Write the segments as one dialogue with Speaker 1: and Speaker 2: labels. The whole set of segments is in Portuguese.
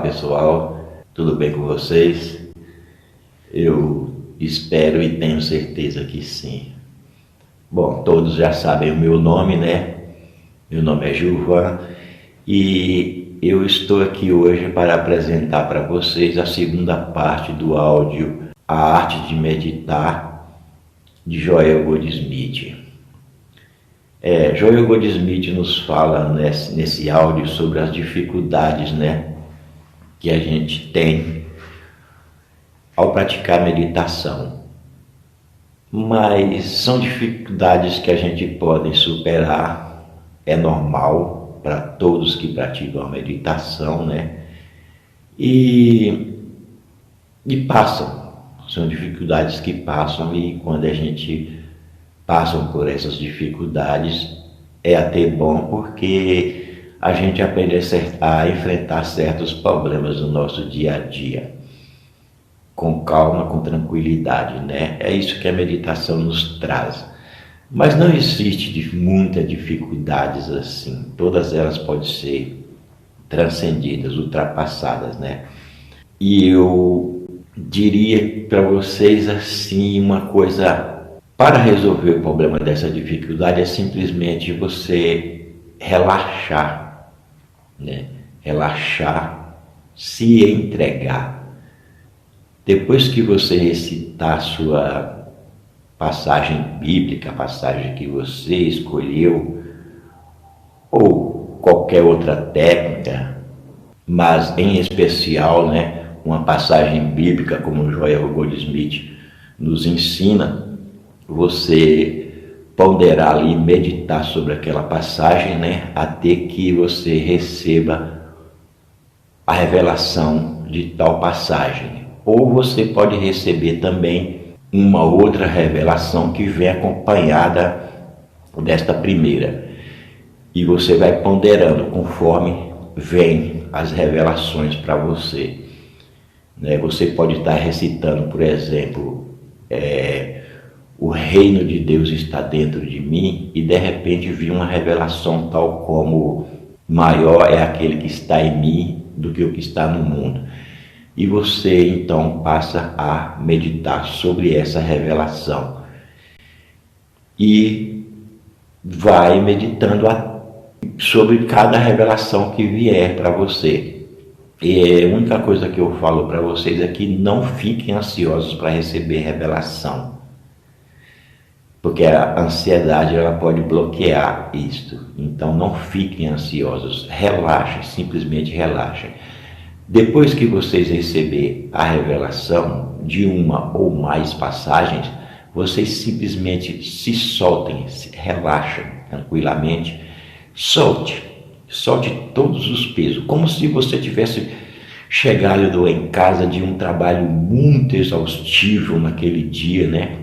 Speaker 1: pessoal, tudo bem com vocês? Eu espero e tenho certeza que sim. Bom, todos já sabem o meu nome, né? Meu nome é Gilvan e eu estou aqui hoje para apresentar para vocês a segunda parte do áudio A Arte de Meditar, de Joel Goldsmith. Joel Goldsmith nos fala nesse áudio sobre as dificuldades, né, que a gente tem ao praticar meditação. Mas são dificuldades que a gente pode superar, é normal para todos que praticam a meditação, né? E passam, são dificuldades que passam, e quando a gente passa por essas dificuldades é até bom, porque a gente aprende a enfrentar certos problemas no nosso dia a dia com calma, com tranquilidade, né? É isso que a meditação nos traz. Mas não existe muitas dificuldades assim, todas elas podem ser transcendidas, ultrapassadas, né? E eu diria para vocês assim uma coisa: para resolver o problema dessa dificuldade é simplesmente você relaxar, né? Relaxar, se entregar. Depois que você recitar a sua passagem bíblica, a passagem que você escolheu, ou qualquer outra técnica, mas em especial, né, uma passagem bíblica como Joel Goldsmith nos ensina, você ponderar ali, meditar sobre aquela passagem, né, até que você receba a revelação de tal passagem. Ou você pode receber também uma outra revelação que vem acompanhada desta primeira. E você vai ponderando conforme vem as revelações para você. Né? Você pode estar recitando, por exemplo, o reino de Deus está dentro de mim, e de repente vir uma revelação tal como: maior é aquele que está em mim do que o que está no mundo. E você então passa a meditar sobre essa revelação e vai meditando sobre cada revelação que vier para você. E a única coisa que eu falo para vocês é que não fiquem ansiosos para receber revelação, porque a ansiedade ela pode bloquear isto. Então não fiquem ansiosos, relaxem, simplesmente relaxem. Depois que vocês receberem a revelação de uma ou mais passagens, vocês simplesmente se soltem, relaxem tranquilamente, solte todos os pesos, como se você tivesse chegado em casa de um trabalho muito exaustivo naquele dia, né?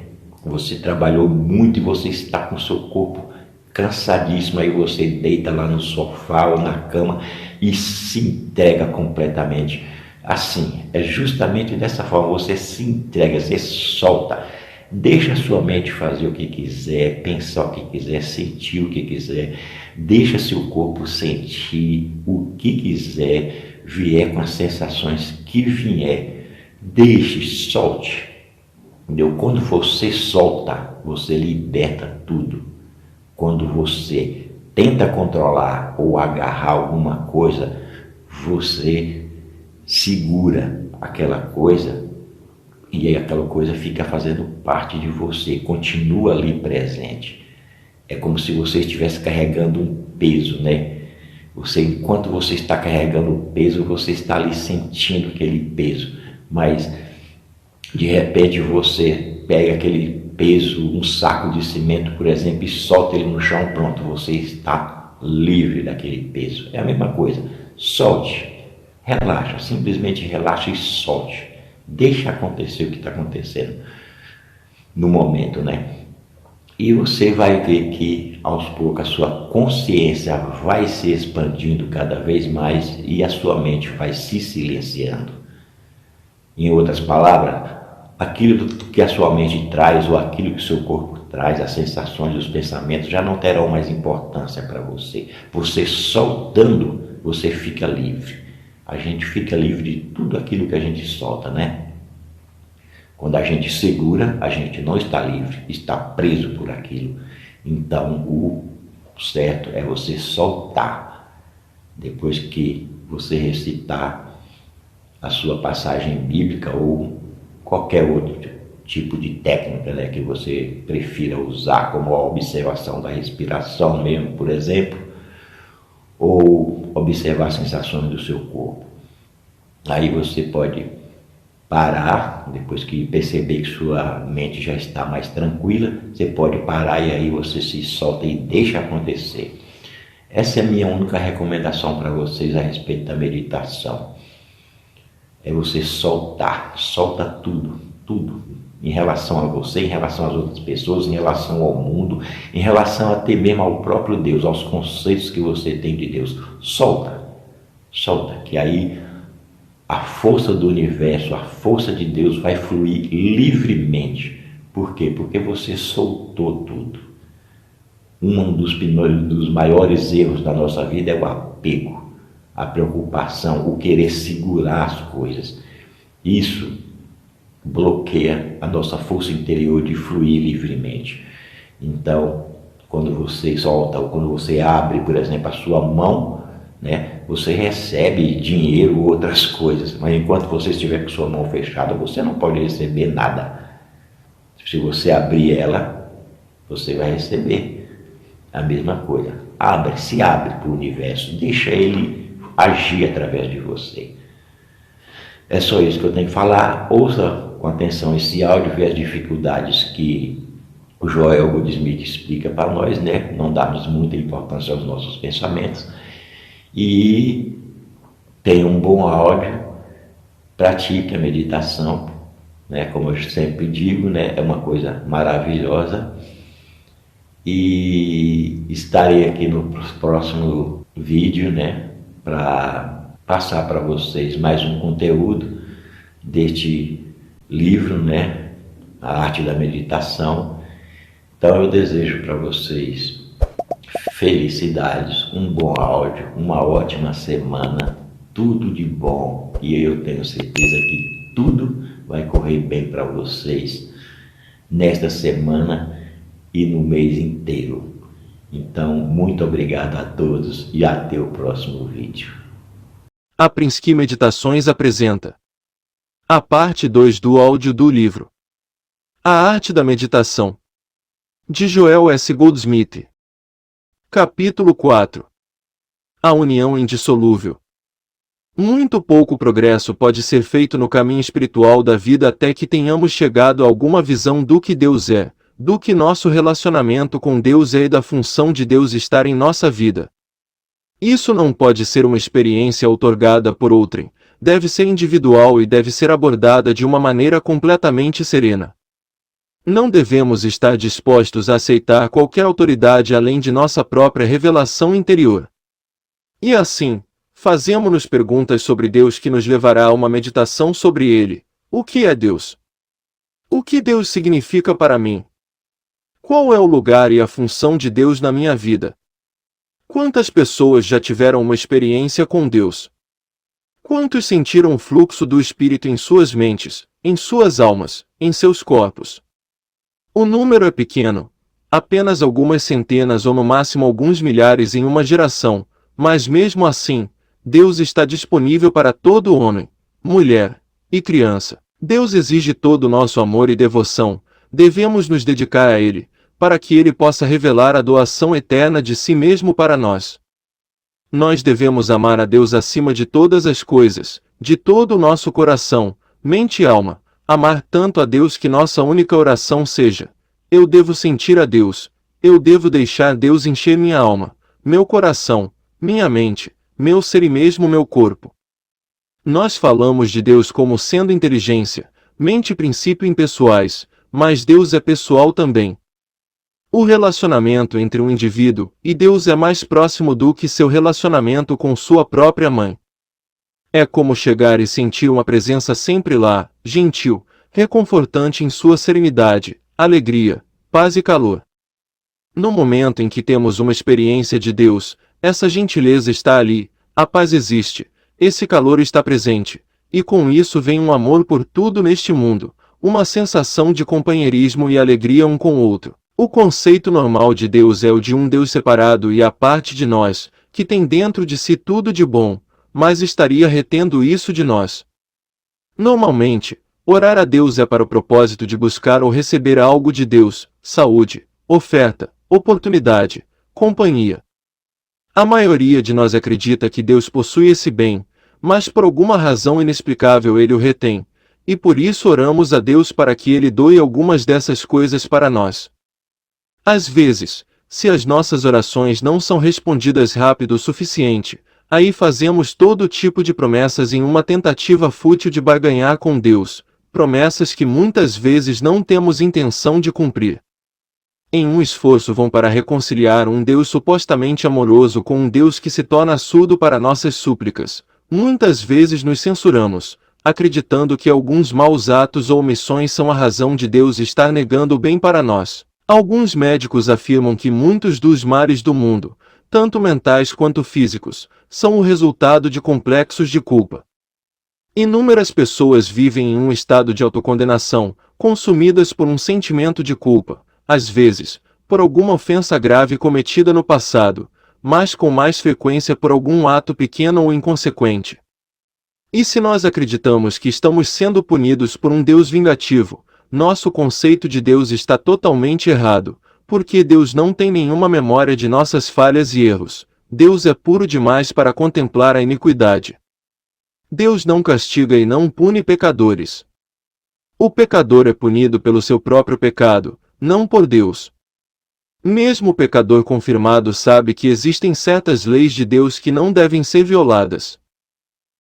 Speaker 1: Você trabalhou muito e você está com o seu corpo cansadíssimo, aí você deita lá no sofá ou na cama e se entrega completamente. Assim, é justamente dessa forma, você se entrega, você solta, deixa a sua mente fazer o que quiser, pensar o que quiser, sentir o que quiser, deixa seu corpo sentir o que quiser, vier com as sensações que vier, deixe, solte, entendeu? Quando você solta, você liberta tudo. Quando você tenta controlar ou agarrar alguma coisa, você segura aquela coisa e aí aquela coisa fica fazendo parte de você, continua ali presente. É como se você estivesse carregando um peso, né? Enquanto você está carregando o peso, você está ali sentindo aquele peso, mas de repente você pega aquele peso, um saco de cimento, por exemplo, e solta ele no chão, pronto, você está livre daquele peso. É a mesma coisa, solte, relaxa, simplesmente relaxa e solte, deixa acontecer o que está acontecendo no momento, né? E você vai ver que aos poucos a sua consciência vai se expandindo cada vez mais e a sua mente vai se silenciando. Em outras palavras, aquilo que a sua mente traz ou aquilo que o seu corpo traz, as sensações, os pensamentos, já não terão mais importância para você. Você soltando, você fica livre. a gente fica livre de tudo aquilo que a gente solta, né? Quando a gente segura, a gente não está livre, está preso por aquilo. Então, o certo é você soltar. Depois que você recitar a sua passagem bíblica ou qualquer outro tipo de técnica, né, que você prefira usar, como a observação da respiração mesmo, por exemplo, ou observar as sensações do seu corpo. Aí você pode parar, depois que perceber que sua mente já está mais tranquila, você pode parar e aí você se solta e deixa acontecer. Essa é a minha única recomendação para vocês a respeito da meditação. É você soltar, solta tudo, tudo. Em relação a você, em relação às outras pessoas, em relação ao mundo, em relação até mesmo ao próprio Deus, aos conceitos que você tem de Deus. Solta, solta, que aí a força do universo, a força de Deus vai fluir livremente. Por quê? Porque você soltou tudo. Um dos maiores erros da nossa vida é o apego, a preocupação, o querer segurar as coisas. Isso bloqueia a nossa força interior de fluir livremente. Então, quando você solta ou quando você abre, por exemplo, a sua mão, né, você recebe dinheiro ou outras coisas, mas enquanto você estiver com sua mão fechada, você não pode receber nada. Se você abrir ela, você vai receber a mesma coisa. Se abre para o universo, deixa ele agir através de você. É só isso que eu tenho que falar. Ouça com atenção esse áudio, ver as dificuldades que o Joel Goldsmith explica para nós, né? Não darmos muita importância aos nossos pensamentos. E tenha um bom áudio, pratique a meditação, né? Como eu sempre digo, né? É uma coisa maravilhosa. E estarei aqui no próximo vídeo, né? Para passar para vocês mais um conteúdo deste livro, né? A Arte da Meditação. Então eu desejo para vocês felicidades, um bom áudio, uma ótima semana, tudo de bom, e eu tenho certeza que tudo vai correr bem para vocês nesta semana e no mês inteiro. Então, muito obrigado a todos e até o próximo vídeo.
Speaker 2: A Prinsky Meditações apresenta a parte 2 do áudio do livro A Arte da Meditação, de Joel S. Goldsmith. Capítulo 4. A União Indissolúvel. Muito pouco progresso pode ser feito no caminho espiritual da vida até que tenhamos chegado a alguma visão do que Deus é, do que nosso relacionamento com Deus é e da função de Deus estar em nossa vida. Isso não pode ser uma experiência outorgada por outrem, deve ser individual e deve ser abordada de uma maneira completamente serena. Não devemos estar dispostos a aceitar qualquer autoridade além de nossa própria revelação interior. E assim, fazemos-nos perguntas sobre Deus que nos levará a uma meditação sobre Ele. O que é Deus? O que Deus significa para mim? Qual é o lugar e a função de Deus na minha vida? Quantas pessoas já tiveram uma experiência com Deus? Quantos sentiram o fluxo do Espírito em suas mentes, em suas almas, em seus corpos? O número é pequeno, apenas algumas centenas ou no máximo alguns milhares em uma geração, mas mesmo assim, Deus está disponível para todo homem, mulher e criança. Deus exige todo o nosso amor e devoção, devemos nos dedicar a Ele, para que Ele possa revelar a doação eterna de si mesmo para nós. Nós devemos amar a Deus acima de todas as coisas, de todo o nosso coração, mente e alma, amar tanto a Deus que nossa única oração seja: eu devo sentir a Deus, eu devo deixar Deus encher minha alma, meu coração, minha mente, meu ser e mesmo meu corpo. Nós falamos de Deus como sendo inteligência, mente e princípio impessoais, mas Deus é pessoal também. O relacionamento entre um indivíduo e Deus é mais próximo do que seu relacionamento com sua própria mãe. É como chegar e sentir uma presença sempre lá, gentil, reconfortante em sua serenidade, alegria, paz e calor. No momento em que temos uma experiência de Deus, essa gentileza está ali, a paz existe, esse calor está presente, e com isso vem um amor por tudo neste mundo, uma sensação de companheirismo e alegria um com o outro. O conceito normal de Deus é o de um Deus separado e à parte de nós, que tem dentro de si tudo de bom, mas estaria retendo isso de nós. Normalmente, orar a Deus é para o propósito de buscar ou receber algo de Deus, saúde, oferta, oportunidade, companhia. A maioria de nós acredita que Deus possui esse bem, mas por alguma razão inexplicável ele o retém, e por isso oramos a Deus para que ele doe algumas dessas coisas para nós. Às vezes, se as nossas orações não são respondidas rápido o suficiente, aí fazemos todo tipo de promessas em uma tentativa fútil de barganhar com Deus, promessas que muitas vezes não temos intenção de cumprir. Em um esforço vão para reconciliar um Deus supostamente amoroso com um Deus que se torna surdo para nossas súplicas, muitas vezes nos censuramos, acreditando que alguns maus atos ou omissões são a razão de Deus estar negando o bem para nós. Alguns médicos afirmam que muitos dos males do mundo, tanto mentais quanto físicos, são o resultado de complexos de culpa. Inúmeras pessoas vivem em um estado de autocondenação, consumidas por um sentimento de culpa, às vezes, por alguma ofensa grave cometida no passado, mas com mais frequência por algum ato pequeno ou inconsequente. E se nós acreditamos que estamos sendo punidos por um Deus vingativo, nosso conceito de Deus está totalmente errado, porque Deus não tem nenhuma memória de nossas falhas e erros. Deus é puro demais para contemplar a iniquidade. Deus não castiga e não pune pecadores. O pecador é punido pelo seu próprio pecado, não por Deus. Mesmo o pecador confirmado sabe que existem certas leis de Deus que não devem ser violadas.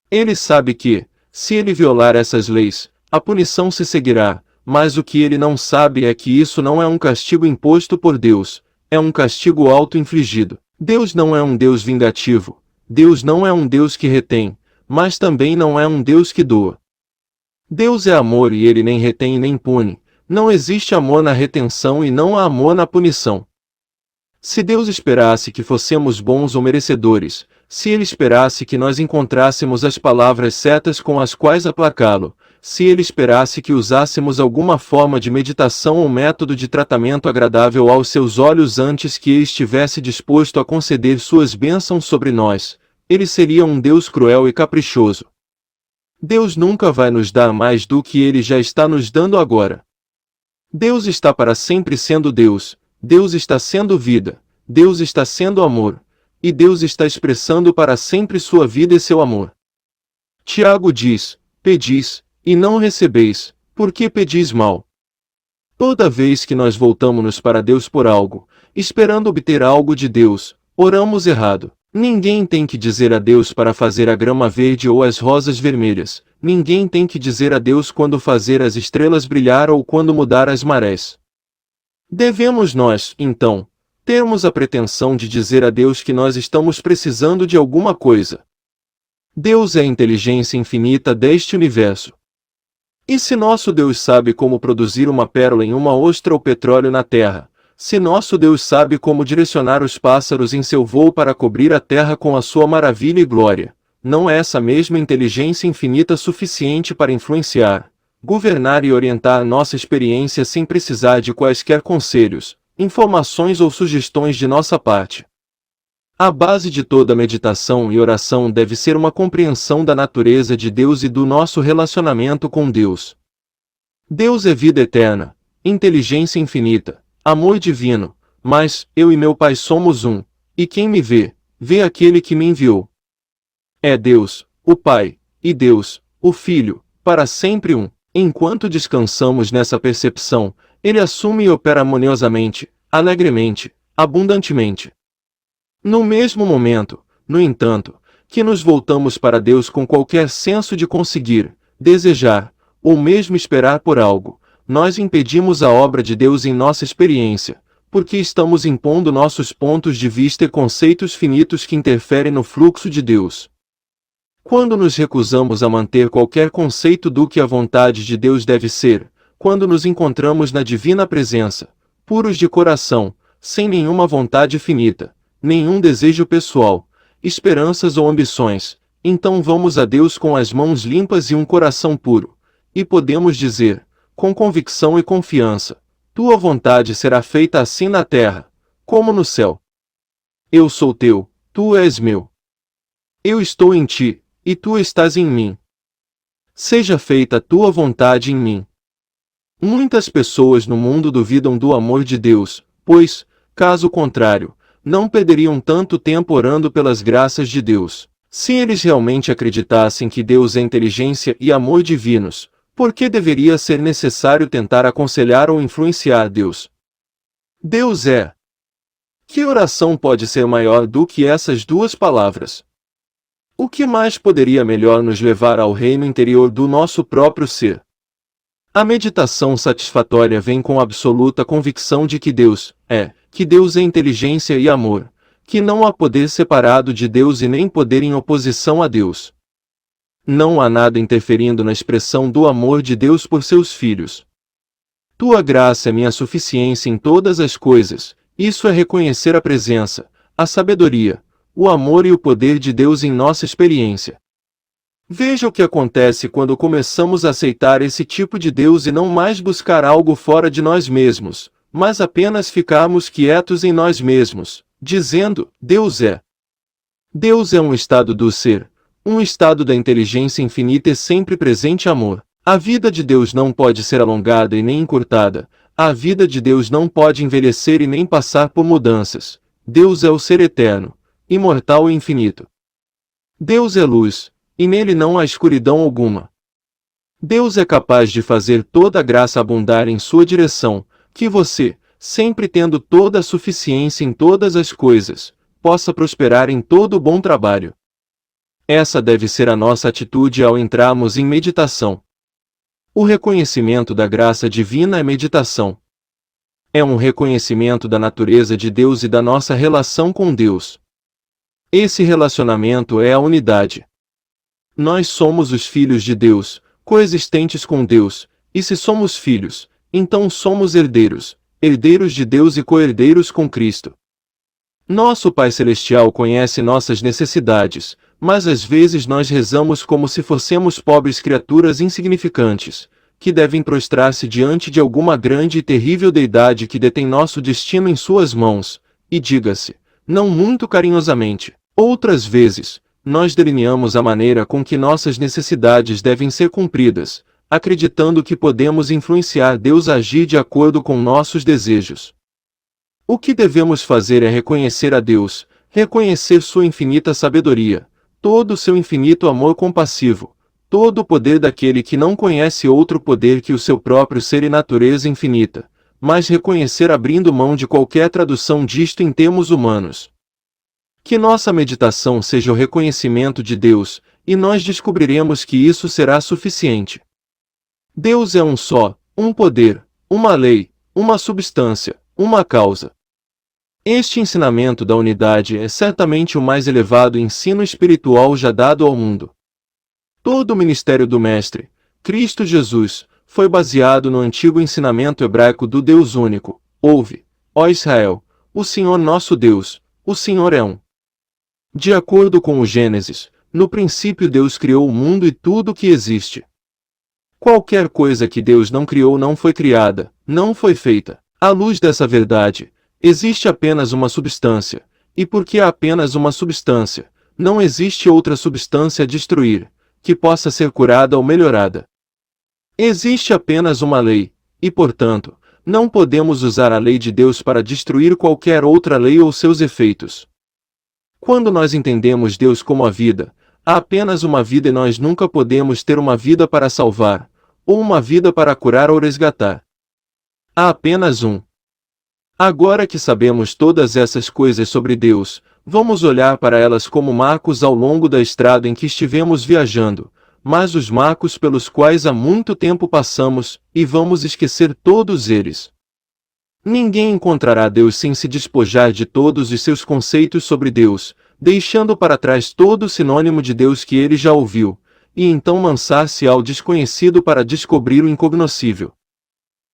Speaker 2: Ele sabe que, se ele violar essas leis, a punição se seguirá, mas o que ele não sabe é que isso não é um castigo imposto por Deus, é um castigo auto-infligido. Deus não é um Deus vingativo, Deus não é um Deus que retém, mas também não é um Deus que doa. Deus é amor e ele nem retém nem pune, não existe amor na retenção e não há amor na punição. Se Deus esperasse que fossemos bons ou merecedores, se Ele esperasse que nós encontrássemos as palavras certas com as quais aplacá-lo, se Ele esperasse que usássemos alguma forma de meditação ou método de tratamento agradável aos seus olhos antes que Ele estivesse disposto a conceder suas bênçãos sobre nós, Ele seria um Deus cruel e caprichoso. Deus nunca vai nos dar mais do que Ele já está nos dando agora. Deus está para sempre sendo Deus, Deus está sendo vida, Deus está sendo amor, e Deus está expressando para sempre sua vida e seu amor. Tiago diz: pedis, e não recebeis, porque pedis mal. Toda vez que nós voltamos-nos para Deus por algo, esperando obter algo de Deus, oramos errado. Ninguém tem que dizer a Deus para fazer a grama verde ou as rosas vermelhas, ninguém tem que dizer a Deus quando fazer as estrelas brilhar ou quando mudar as marés. Devemos nós, então, termos a pretensão de dizer a Deus que nós estamos precisando de alguma coisa. Deus é a inteligência infinita deste universo. E se nosso Deus sabe como produzir uma pérola em uma ostra ou petróleo na terra, se nosso Deus sabe como direcionar os pássaros em seu voo para cobrir a terra com a sua maravilha e glória, não é essa mesma inteligência infinita suficiente para influenciar, governar e orientar nossa experiência sem precisar de quaisquer conselhos, informações ou sugestões de nossa parte? A base de toda meditação e oração deve ser uma compreensão da natureza de Deus e do nosso relacionamento com Deus. Deus é vida eterna, inteligência infinita, amor divino, mas eu e meu Pai somos um, e quem me vê, vê aquele que me enviou. É Deus, o Pai, e Deus, o Filho, para sempre um. Enquanto descansamos nessa percepção, Ele assume e opera harmoniosamente, alegremente, abundantemente. No mesmo momento, no entanto, que nos voltamos para Deus com qualquer senso de conseguir, desejar, ou mesmo esperar por algo, nós impedimos a obra de Deus em nossa experiência, porque estamos impondo nossos pontos de vista e conceitos finitos que interferem no fluxo de Deus. Quando nos recusamos a manter qualquer conceito do que a vontade de Deus deve ser, quando nos encontramos na divina presença, puros de coração, sem nenhuma vontade finita, nenhum desejo pessoal, esperanças ou ambições, então vamos a Deus com as mãos limpas e um coração puro, e podemos dizer, com convicção e confiança, tua vontade será feita assim na terra, como no céu. Eu sou teu, tu és meu. Eu estou em ti, e tu estás em mim. Seja feita a tua vontade em mim. Muitas pessoas no mundo duvidam do amor de Deus, pois, caso contrário, não perderiam tanto tempo orando pelas graças de Deus. Se eles realmente acreditassem que Deus é inteligência e amor divinos, por que deveria ser necessário tentar aconselhar ou influenciar Deus? Deus é. Que oração pode ser maior do que essas duas palavras? O que mais poderia melhor nos levar ao reino interior do nosso próprio ser? A meditação satisfatória vem com absoluta convicção de que Deus é inteligência e amor, que não há poder separado de Deus e nem poder em oposição a Deus. Não há nada interferindo na expressão do amor de Deus por seus filhos. Tua graça é minha suficiência em todas as coisas, isso é reconhecer a presença, a sabedoria, o amor e o poder de Deus em nossa experiência. Veja o que acontece quando começamos a aceitar esse tipo de Deus e não mais buscar algo fora de nós mesmos, mas apenas ficarmos quietos em nós mesmos, dizendo, Deus é. Deus é um estado do ser, um estado da inteligência infinita e sempre presente amor. A vida de Deus não pode ser alongada e nem encurtada, a vida de Deus não pode envelhecer e nem passar por mudanças. Deus é o ser eterno, imortal e infinito. Deus é luz, e nele não há escuridão alguma. Deus é capaz de fazer toda a graça abundar em sua direção, que você, sempre tendo toda a suficiência em todas as coisas, possa prosperar em todo o bom trabalho. Essa deve ser a nossa atitude ao entrarmos em meditação. O reconhecimento da graça divina é meditação. É um reconhecimento da natureza de Deus e da nossa relação com Deus. Esse relacionamento é a unidade. Nós somos os filhos de Deus, coexistentes com Deus, e se somos filhos, então somos herdeiros, herdeiros de Deus e co-herdeiros com Cristo. Nosso Pai Celestial conhece nossas necessidades, mas às vezes nós rezamos como se fossemos pobres criaturas insignificantes, que devem prostrar-se diante de alguma grande e terrível deidade que detém nosso destino em suas mãos, e diga-se, não muito carinhosamente, outras vezes, nós delineamos a maneira com que nossas necessidades devem ser cumpridas, acreditando que podemos influenciar Deus a agir de acordo com nossos desejos. O que devemos fazer é reconhecer a Deus, reconhecer sua infinita sabedoria, todo o seu infinito amor compassivo, todo o poder daquele que não conhece outro poder que o seu próprio ser e natureza infinita, mas reconhecer abrindo mão de qualquer tradução disto em termos humanos. Que nossa meditação seja o reconhecimento de Deus, e nós descobriremos que isso será suficiente. Deus é um só, um poder, uma lei, uma substância, uma causa. Este ensinamento da unidade é certamente o mais elevado ensino espiritual já dado ao mundo. Todo o ministério do Mestre, Cristo Jesus, foi baseado no antigo ensinamento hebraico do Deus único. Ouve, ó Israel, o Senhor nosso Deus, o Senhor é um. De acordo com o Gênesis, no princípio Deus criou o mundo e tudo o que existe. Qualquer coisa que Deus não criou não foi criada, não foi feita. À luz dessa verdade, existe apenas uma substância, e porque há apenas uma substância, não existe outra substância a destruir, que possa ser curada ou melhorada. Existe apenas uma lei, e portanto, não podemos usar a lei de Deus para destruir qualquer outra lei ou seus efeitos. Quando nós entendemos Deus como a vida, há apenas uma vida e nós nunca podemos ter uma vida para salvar, ou uma vida para curar ou resgatar. Há apenas um. Agora que sabemos todas essas coisas sobre Deus, vamos olhar para elas como marcos ao longo da estrada em que estivemos viajando, mas os marcos pelos quais há muito tempo passamos, e vamos esquecer todos eles. Ninguém encontrará Deus sem se despojar de todos os seus conceitos sobre Deus, deixando para trás todo o sinônimo de Deus que ele já ouviu, e então lançar-se ao desconhecido para descobrir o incognoscível.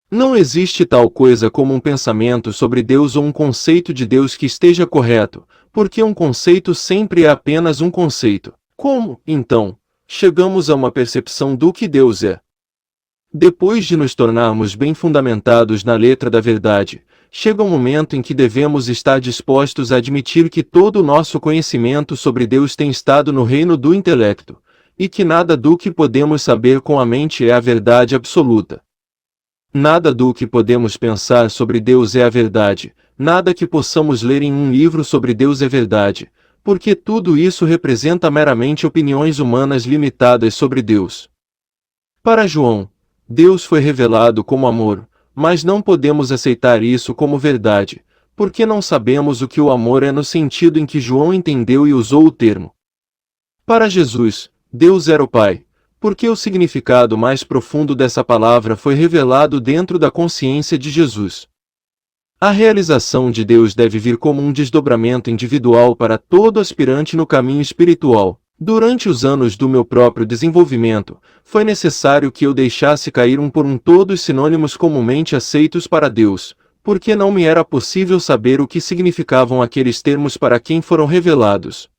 Speaker 2: Não existe tal coisa como um pensamento sobre Deus ou um conceito de Deus que esteja correto, porque um conceito sempre é apenas um conceito. Como, então, chegamos a uma percepção do que Deus é? Depois de nos tornarmos bem fundamentados na letra da verdade, chega um momento em que devemos estar dispostos a admitir que todo o nosso conhecimento sobre Deus tem estado no reino do intelecto, e que nada do que podemos saber com a mente é a verdade absoluta. Nada do que podemos pensar sobre Deus é a verdade, nada que possamos ler em um livro sobre Deus é verdade, porque tudo isso representa meramente opiniões humanas limitadas sobre Deus. Para João, Deus foi revelado como amor, mas não podemos aceitar isso como verdade, porque não sabemos o que o amor é no sentido em que João entendeu e usou o termo. Para Jesus, Deus era o Pai, porque o significado mais profundo dessa palavra foi revelado dentro da consciência de Jesus. A realização de Deus deve vir como um desdobramento individual para todo aspirante no caminho espiritual. Durante os anos do meu próprio desenvolvimento, foi necessário que eu deixasse cair um por um todos os sinônimos comumente aceitos para Deus, porque não me era possível saber o que significavam aqueles termos para quem foram revelados.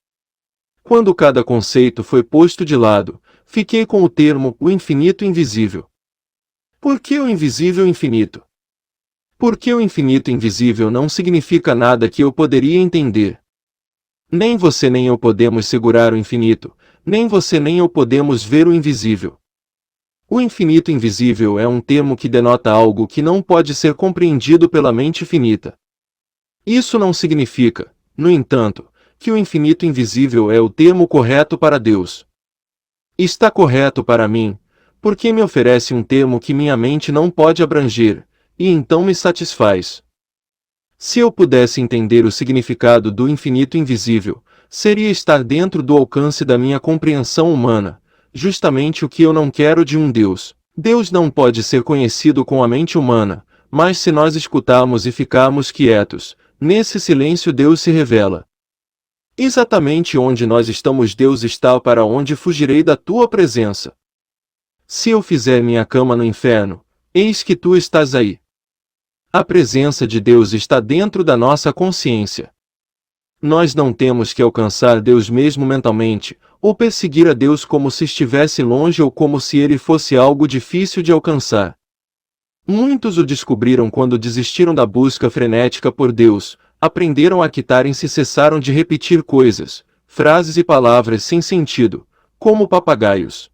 Speaker 2: Quando cada conceito foi posto de lado, fiquei com o termo o infinito invisível. Por que o invisível infinito? Porque o infinito invisível não significa nada que eu poderia entender. Nem você nem eu podemos segurar o infinito, nem você nem eu podemos ver o invisível. O infinito invisível é um termo que denota algo que não pode ser compreendido pela mente finita. Isso não significa, no entanto, que o infinito invisível é o termo correto para Deus. Está correto para mim, porque me oferece um termo que minha mente não pode abranger, e então me satisfaz. Se eu pudesse entender o significado do infinito invisível, seria estar dentro do alcance da minha compreensão humana, justamente o que eu não quero de um Deus. Deus não pode ser conhecido com a mente humana, mas se nós escutarmos e ficarmos quietos, nesse silêncio Deus se revela. Exatamente onde nós estamos Deus está, para onde fugirei da tua presença. Se eu fizer minha cama no inferno, eis que tu estás aí. A presença de Deus está dentro da nossa consciência. Nós não temos que alcançar Deus mesmo mentalmente, ou perseguir a Deus como se estivesse longe ou como se ele fosse algo difícil de alcançar. Muitos o descobriram quando desistiram da busca frenética por Deus, aprenderam a quitarem-se e cessaram de repetir coisas, frases e palavras sem sentido, como papagaios.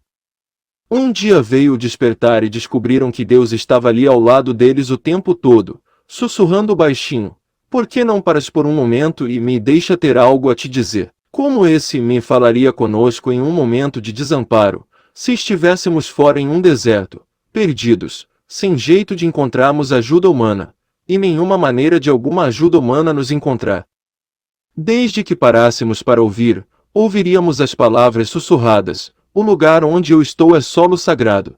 Speaker 2: Um dia veio o despertar e descobriram que Deus estava ali ao lado deles o tempo todo, sussurrando baixinho: por que não paras por um momento e me deixa ter algo a te dizer? Como esse me falaria conosco em um momento de desamparo, se estivéssemos fora em um deserto, perdidos, sem jeito de encontrarmos ajuda humana, e nenhuma maneira de alguma ajuda humana nos encontrar? Desde que parássemos para ouvir, ouviríamos as palavras sussurradas: o lugar onde eu estou é solo sagrado.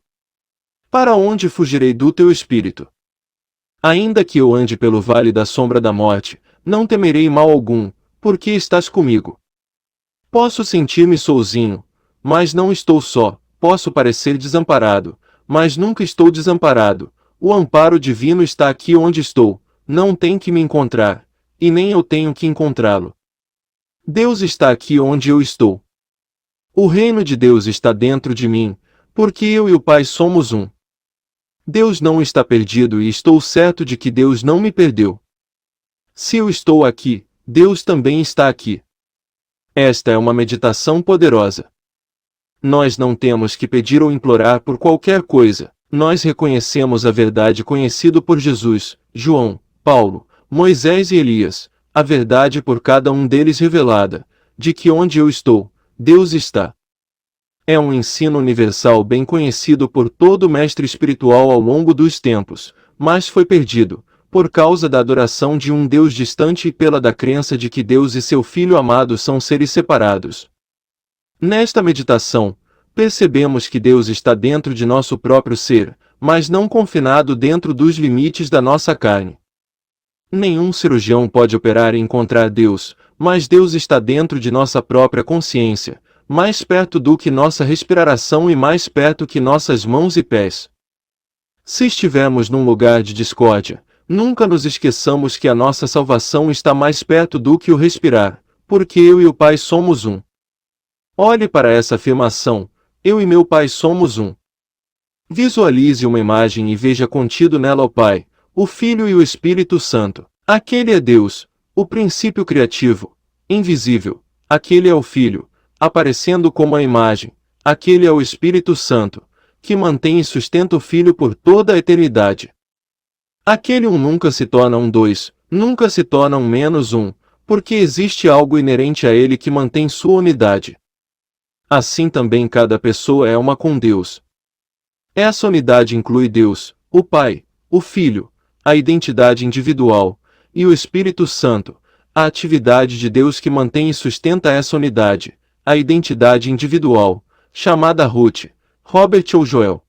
Speaker 2: Para onde fugirei do teu espírito? Ainda que eu ande pelo vale da sombra da morte, não temerei mal algum, porque estás comigo. Posso sentir-me sozinho, mas não estou só, posso parecer desamparado, mas nunca estou desamparado. O amparo divino está aqui onde estou, não tem que me encontrar, e nem eu tenho que encontrá-lo. Deus está aqui onde eu estou. O reino de Deus está dentro de mim, porque eu e o Pai somos um. Deus não está perdido e estou certo de que Deus não me perdeu. Se eu estou aqui, Deus também está aqui. Esta é uma meditação poderosa. Nós não temos que pedir ou implorar por qualquer coisa, nós reconhecemos a verdade conhecida por Jesus, João, Paulo, Moisés e Elias, a verdade por cada um deles revelada, de que onde eu estou, Deus está. É um ensino universal bem conhecido por todo mestre espiritual ao longo dos tempos, mas foi perdido, por causa da adoração de um Deus distante e pela da crença de que Deus e seu Filho amado são seres separados. Nesta meditação, percebemos que Deus está dentro de nosso próprio ser, mas não confinado dentro dos limites da nossa carne. Nenhum cirurgião pode operar e encontrar Deus, mas Deus está dentro de nossa própria consciência, mais perto do que nossa respiração e mais perto que nossas mãos e pés. Se estivermos num lugar de discórdia, nunca nos esqueçamos que a nossa salvação está mais perto do que o respirar, porque eu e o Pai somos um. Olhe para essa afirmação: eu e meu Pai somos um. Visualize uma imagem e veja contido nela o Pai, o Filho e o Espírito Santo. Aquele é Deus, o princípio criativo, invisível. Aquele é o Filho, aparecendo como a imagem. Aquele é o Espírito Santo, que mantém e sustenta o Filho por toda a eternidade. Aquele um nunca se torna um dois, nunca se torna um menos um, porque existe algo inerente a ele que mantém sua unidade. Assim também cada pessoa é uma com Deus. Essa unidade inclui Deus, o Pai, o Filho, a identidade individual, e o Espírito Santo, a atividade de Deus que mantém e sustenta essa unidade, a identidade individual, chamada Ruth, Robert ou Joel.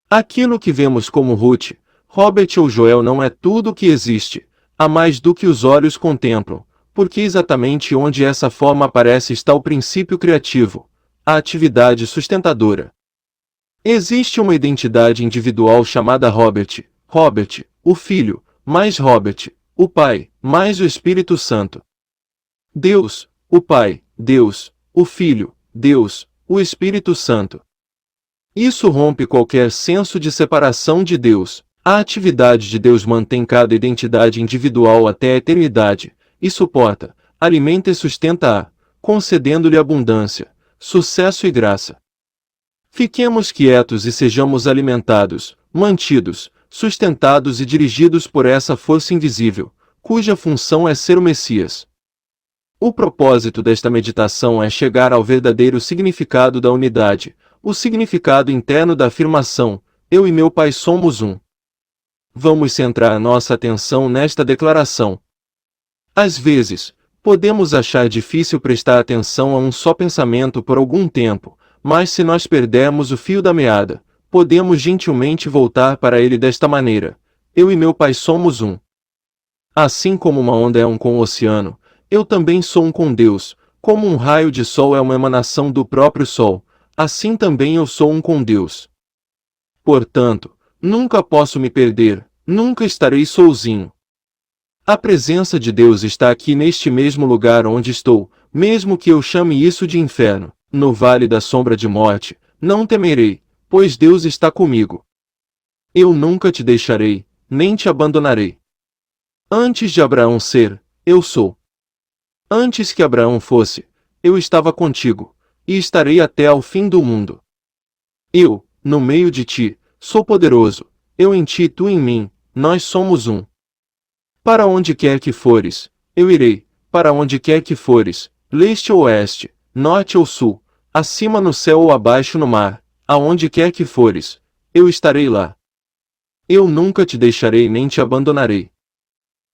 Speaker 2: Aquilo que vemos como Ruth, Robert ou Joel não é tudo o que existe, há mais do que os olhos contemplam, porque exatamente onde essa forma aparece está o princípio criativo, a atividade sustentadora. Existe uma identidade individual chamada Robert, o Filho, mais Robert, o Pai, mais o Espírito Santo. Deus, o Pai, Deus, o Filho, Deus, o Espírito Santo. Isso rompe qualquer senso de separação de Deus. A atividade de Deus mantém cada identidade individual até a eternidade, e suporta, alimenta e sustenta-a, concedendo-lhe abundância, sucesso e graça. Fiquemos quietos e sejamos alimentados, mantidos, sustentados e dirigidos por essa força invisível, cuja função é ser o Messias. O propósito desta meditação é chegar ao verdadeiro significado da unidade, o significado interno da afirmação: eu e meu Pai somos um. Vamos centrar nossa atenção nesta declaração. Às vezes, podemos achar difícil prestar atenção a um só pensamento por algum tempo, mas se nós perdermos o fio da meada, podemos gentilmente voltar para ele desta maneira: eu e meu Pai somos um. Assim como uma onda é um com o oceano, eu também sou um com Deus, como um raio de sol é uma emanação do próprio sol, assim também eu sou um com Deus. Portanto, nunca posso me perder, nunca estarei sozinho. A presença de Deus está aqui neste mesmo lugar onde estou, mesmo que eu chame isso de inferno, no vale da sombra de morte, não temerei, pois Deus está comigo. Eu nunca te deixarei, nem te abandonarei. Antes de Abraão ser, eu sou. Antes que Abraão fosse, eu estava contigo, e estarei até ao fim do mundo. Eu, no meio de ti, sou poderoso, eu em ti e tu em mim, nós somos um. Para onde quer que fores, eu irei, para onde quer que fores, leste ou oeste, norte ou sul, acima no céu ou abaixo no mar, aonde quer que fores, eu estarei lá. Eu nunca te deixarei nem te abandonarei.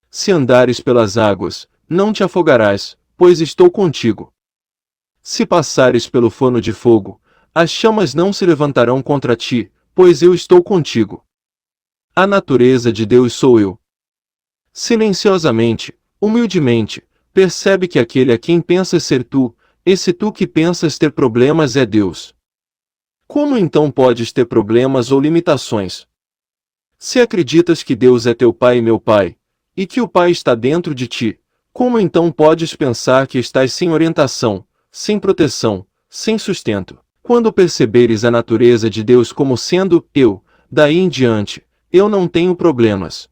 Speaker 2: Se andares pelas águas, não te afogarás, pois estou contigo. Se passares pelo forno de fogo, as chamas não se levantarão contra ti, pois eu estou contigo. A natureza de Deus sou eu. Silenciosamente, humildemente, percebe que aquele a quem pensas ser tu, esse tu que pensas ter problemas é Deus. Como então podes ter problemas ou limitações? Se acreditas que Deus é teu Pai e meu Pai, e que o Pai está dentro de ti, como então podes pensar que estás sem orientação, sem proteção, sem sustento? Quando perceberes a natureza de Deus como sendo eu, daí em diante, eu não tenho problemas.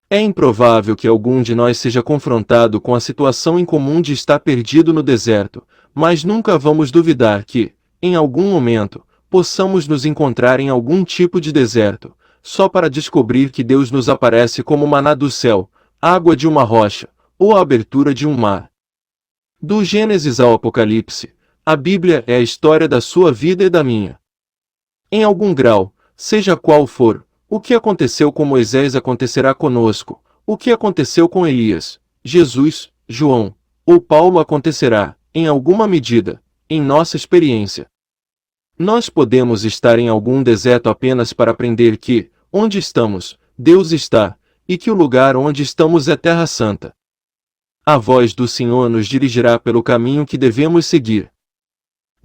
Speaker 2: É improvável que algum de nós seja confrontado com a situação incomum de estar perdido no deserto, mas nunca vamos duvidar que, em algum momento, possamos nos encontrar em algum tipo de deserto, só para descobrir que Deus nos aparece como maná do céu, água de uma rocha, ou a abertura de um mar. Do Gênesis ao Apocalipse, a Bíblia é a história da sua vida e da minha. Em algum grau, seja qual for, o que aconteceu com Moisés acontecerá conosco, o que aconteceu com Elias, Jesus, João, ou Paulo acontecerá, em alguma medida, em nossa experiência. Nós podemos estar em algum deserto apenas para aprender que, onde estamos, Deus está, e que o lugar onde estamos é Terra Santa. A voz do Senhor nos dirigirá pelo caminho que devemos seguir.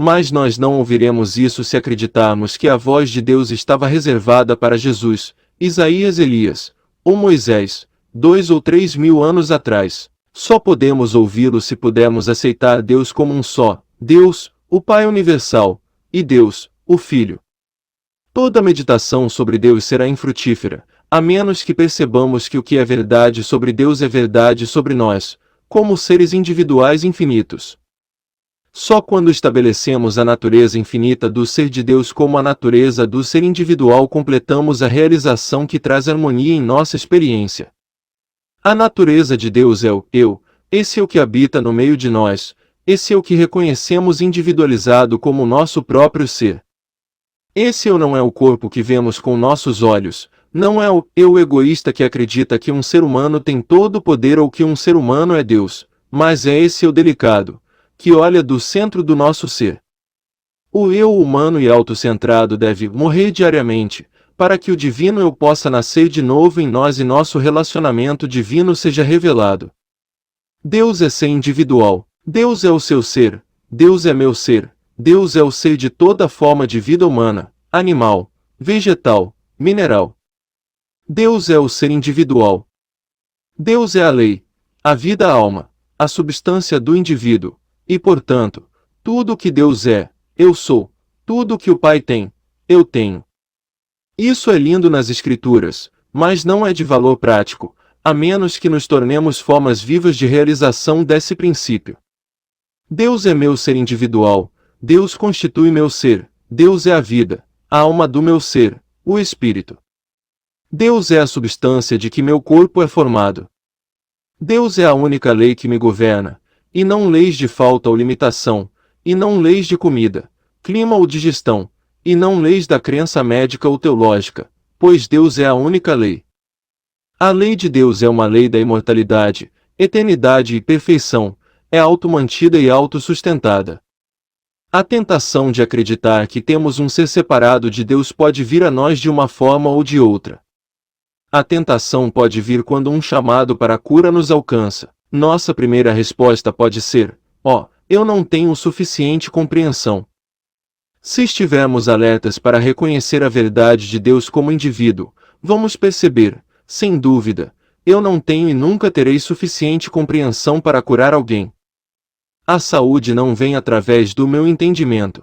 Speaker 2: Mas nós não ouviremos isso se acreditarmos que a voz de Deus estava reservada para Jesus, Isaías, Elias, ou Moisés, 2 ou 3 mil anos atrás. Só podemos ouvi-lo se pudermos aceitar Deus como um só, Deus, o Pai universal, e Deus, o Filho. Toda meditação sobre Deus será infrutífera, a menos que percebamos que o que é verdade sobre Deus é verdade sobre nós, como seres individuais infinitos. Só quando estabelecemos a natureza infinita do ser de Deus como a natureza do ser individual completamos a realização que traz harmonia em nossa experiência. A natureza de Deus é o eu, esse é o que habita no meio de nós, esse é o que reconhecemos individualizado como nosso próprio ser. Esse eu não é o corpo que vemos com nossos olhos, não é o eu egoísta que acredita que um ser humano tem todo o poder ou que um ser humano é Deus, mas é esse eu delicado, que olha do centro do nosso ser. O eu humano e autocentrado deve morrer diariamente, para que o divino eu possa nascer de novo em nós e nosso relacionamento divino seja revelado. Deus é ser individual, Deus é o seu ser, Deus é meu ser, Deus é o ser de toda forma de vida humana, animal, vegetal, mineral. Deus é o ser individual. Deus é a lei, a vida alma, a substância do indivíduo, e portanto, tudo o que Deus é, eu sou, tudo o que o Pai tem, eu tenho. Isso é lindo nas Escrituras, mas não é de valor prático, a menos que nos tornemos formas vivas de realização desse princípio. Deus é meu ser individual, Deus constitui meu ser, Deus é a vida, a alma do meu ser, o espírito. Deus é a substância de que meu corpo é formado. Deus é a única lei que me governa, e não leis de falta ou limitação, e não leis de comida, clima ou digestão, e não leis da crença médica ou teológica, pois Deus é a única lei. A lei de Deus é uma lei da imortalidade, eternidade e perfeição, é auto-mantida e auto-sustentada. A tentação de acreditar que temos um ser separado de Deus pode vir a nós de uma forma ou de outra. A tentação pode vir quando um chamado para a cura nos alcança. Nossa primeira resposta pode ser: eu não tenho suficiente compreensão. Se estivermos alertas para reconhecer a verdade de Deus como indivíduo, vamos perceber, sem dúvida, eu não tenho e nunca terei suficiente compreensão para curar alguém. A saúde não vem através do meu entendimento.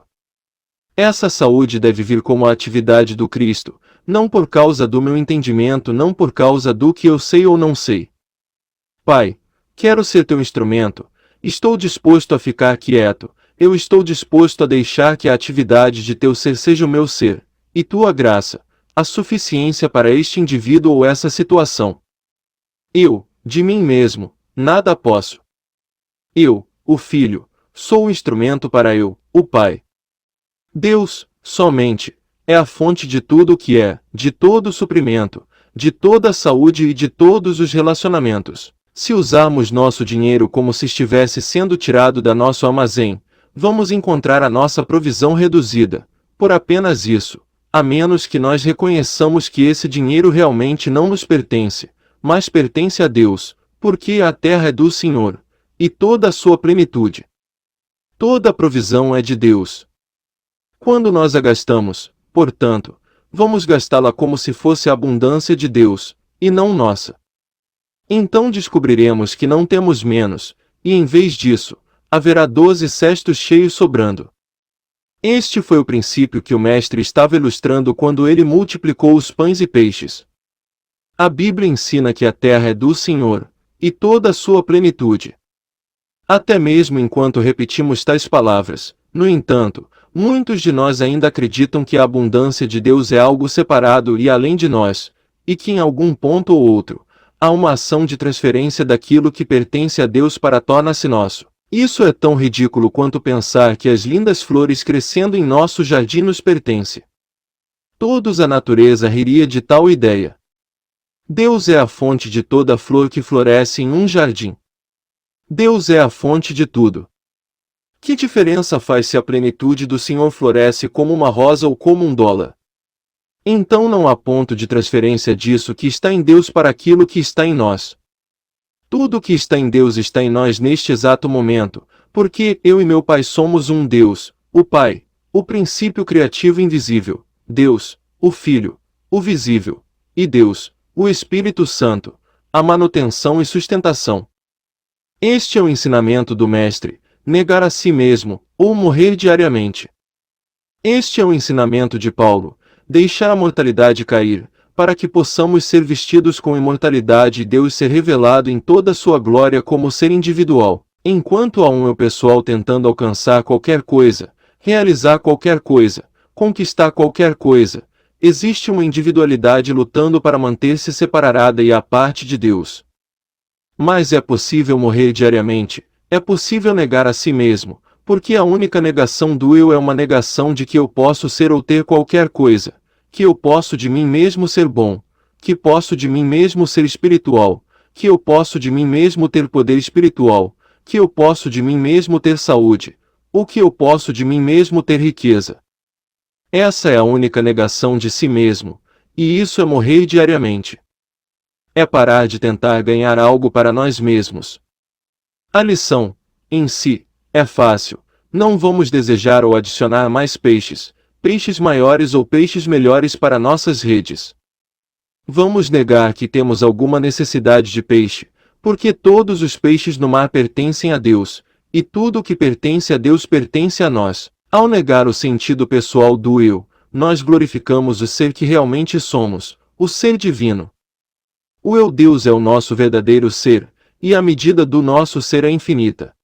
Speaker 2: Essa saúde deve vir como a atividade do Cristo, não por causa do meu entendimento, não por causa do que eu sei ou não sei. Pai, quero ser teu instrumento, estou disposto a ficar quieto, eu estou disposto a deixar que a atividade de teu ser seja o meu ser, e tua graça, a suficiência para este indivíduo ou essa situação. Eu, de mim mesmo, nada posso. Eu, o Filho, sou o instrumento para eu, o Pai. Deus, somente, é a fonte de tudo o que é, de todo o suprimento, de toda a saúde e de todos os relacionamentos. Se usarmos nosso dinheiro como se estivesse sendo tirado da nosso armazém, vamos encontrar a nossa provisão reduzida, por apenas isso, a menos que nós reconheçamos que esse dinheiro realmente não nos pertence, mas pertence a Deus, porque a terra é do Senhor, e toda a sua plenitude. Toda a provisão é de Deus. Quando nós a gastamos, portanto, vamos gastá-la como se fosse a abundância de Deus, e não nossa. Então descobriremos que não temos menos, e em vez disso, haverá 12 cestos cheios sobrando. Este foi o princípio que o Mestre estava ilustrando quando ele multiplicou os pães e peixes. A Bíblia ensina que a terra é do Senhor, e toda a sua plenitude. Até mesmo enquanto repetimos tais palavras, no entanto, muitos de nós ainda acreditam que a abundância de Deus é algo separado e além de nós, e que em algum ponto ou outro, há uma ação de transferência daquilo que pertence a Deus para tornar-se nosso. Isso é tão ridículo quanto pensar que as lindas flores crescendo em nosso jardim nos pertence. Todos a natureza riria de tal ideia. Deus é a fonte de toda flor que floresce em um jardim. Deus é a fonte de tudo. Que diferença faz se a plenitude do Senhor floresce como uma rosa ou como um dólar? Então não há ponto de transferência disso que está em Deus para aquilo que está em nós. Tudo o que está em Deus está em nós neste exato momento, porque eu e meu Pai somos um Deus, o Pai, o princípio criativo invisível, Deus, o Filho, o visível, e Deus, o Espírito Santo, a manutenção e sustentação. Este é o ensinamento do Mestre, negar a si mesmo, ou morrer diariamente. Este é o ensinamento de Paulo, deixar a mortalidade cair, para que possamos ser vestidos com imortalidade e Deus ser revelado em toda a sua glória como ser individual, enquanto há um eu pessoal tentando alcançar qualquer coisa, realizar qualquer coisa, conquistar qualquer coisa, existe uma individualidade lutando para manter-se separada e à parte de Deus. Mas é possível morrer diariamente, é possível negar a si mesmo, porque a única negação do eu é uma negação de que eu posso ser ou ter qualquer coisa, que eu posso de mim mesmo ser bom, que posso de mim mesmo ser espiritual, que eu posso de mim mesmo ter poder espiritual, que eu posso de mim mesmo ter saúde, ou que eu posso de mim mesmo ter riqueza. Essa é a única negação de si mesmo, e isso é morrer diariamente. É parar de tentar ganhar algo para nós mesmos. A lição, em si, é fácil. Não vamos desejar ou adicionar mais peixes, peixes maiores ou peixes melhores para nossas redes. Vamos negar que temos alguma necessidade de peixe, porque todos os peixes no mar pertencem a Deus, e tudo o que pertence a Deus pertence a nós. Ao negar o sentido pessoal do eu, nós glorificamos o ser que realmente somos, o ser divino. O eu Deus é o nosso verdadeiro ser, e a medida do nosso ser é infinita.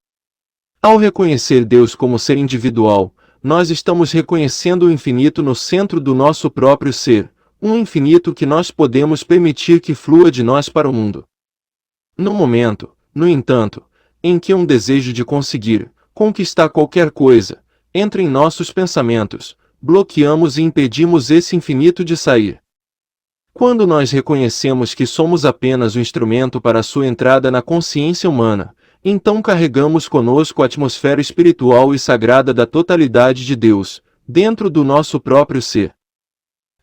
Speaker 2: Ao reconhecer Deus como ser individual, nós estamos reconhecendo o infinito no centro do nosso próprio ser, um infinito que nós podemos permitir que flua de nós para o mundo. No momento, no entanto, em que um desejo de conseguir, conquistar qualquer coisa, entra em nossos pensamentos, bloqueamos e impedimos esse infinito de sair. Quando nós reconhecemos que somos apenas um instrumento para a sua entrada na consciência humana, então carregamos conosco a atmosfera espiritual e sagrada da totalidade de Deus, dentro do nosso próprio ser.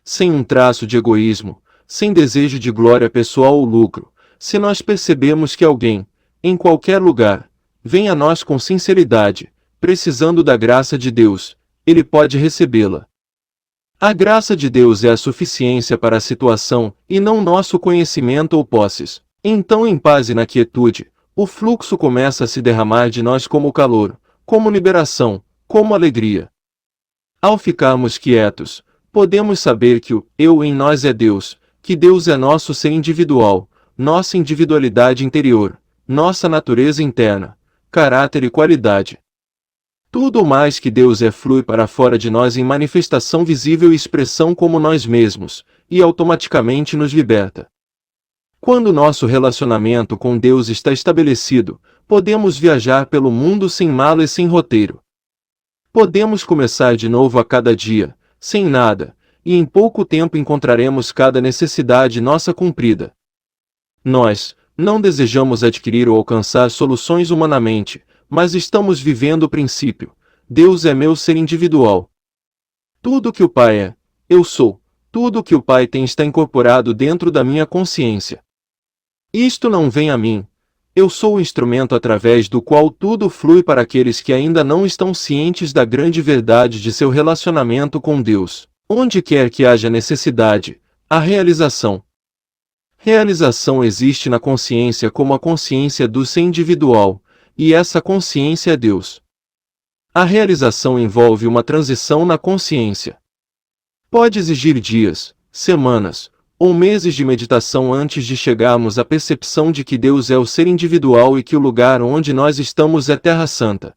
Speaker 2: Sem um traço de egoísmo, sem desejo de glória pessoal ou lucro, se nós percebemos que alguém, em qualquer lugar, vem a nós com sinceridade, precisando da graça de Deus, ele pode recebê-la. A graça de Deus é a suficiência para a situação, e não nosso conhecimento ou posses. Então, em paz e na quietude, o fluxo começa a se derramar de nós como calor, como liberação, como alegria. Ao ficarmos quietos, podemos saber que o eu em nós é Deus, que Deus é nosso ser individual, nossa individualidade interior, nossa natureza interna, caráter e qualidade. Tudo o mais que Deus é flui para fora de nós em manifestação visível e expressão como nós mesmos, e automaticamente nos liberta. Quando nosso relacionamento com Deus está estabelecido, podemos viajar pelo mundo sem mala e sem roteiro. Podemos começar de novo a cada dia, sem nada, e em pouco tempo encontraremos cada necessidade nossa cumprida. Nós não desejamos adquirir ou alcançar soluções humanamente, mas estamos vivendo o princípio: Deus é meu ser individual. Tudo que o Pai é, eu sou. Tudo que o Pai tem está incorporado dentro da minha consciência. Isto não vem a mim. Eu sou o instrumento através do qual tudo flui para aqueles que ainda não estão cientes da grande verdade de seu relacionamento com Deus. Onde quer que haja necessidade, há realização. Realização existe na consciência como a consciência do ser individual, e essa consciência é Deus. A realização envolve uma transição na consciência. Pode exigir dias, semanas, ou meses de meditação antes de chegarmos à percepção de que Deus é o ser individual e que o lugar onde nós estamos é Terra Santa.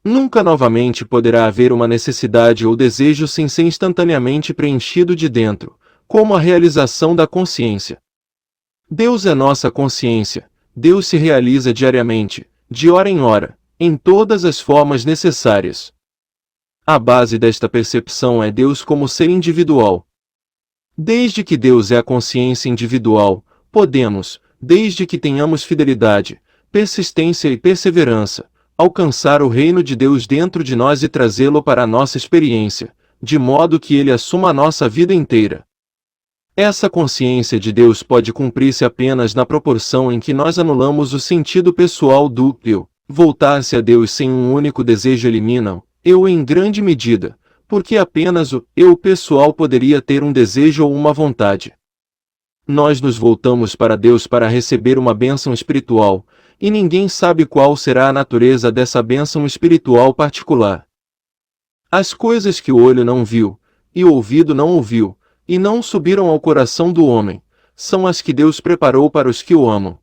Speaker 2: Nunca novamente poderá haver uma necessidade ou desejo sem ser instantaneamente preenchido de dentro, como a realização da consciência. Deus é nossa consciência, Deus se realiza diariamente, de hora em hora, em todas as formas necessárias. A base desta percepção é Deus como ser individual. Desde que Deus é a consciência individual, podemos, desde que tenhamos fidelidade, persistência e perseverança, alcançar o reino de Deus dentro de nós e trazê-lo para a nossa experiência, de modo que ele assuma a nossa vida inteira. Essa consciência de Deus pode cumprir-se apenas na proporção em que nós anulamos o sentido pessoal do eu. Voltar-se a Deus sem um único desejo elimina o eu em grande medida, porque apenas o eu pessoal poderia ter um desejo ou uma vontade. Nós nos voltamos para Deus para receber uma bênção espiritual, e ninguém sabe qual será a natureza dessa bênção espiritual particular. As coisas que o olho não viu, e o ouvido não ouviu, e não subiram ao coração do homem, são as que Deus preparou para os que o amam.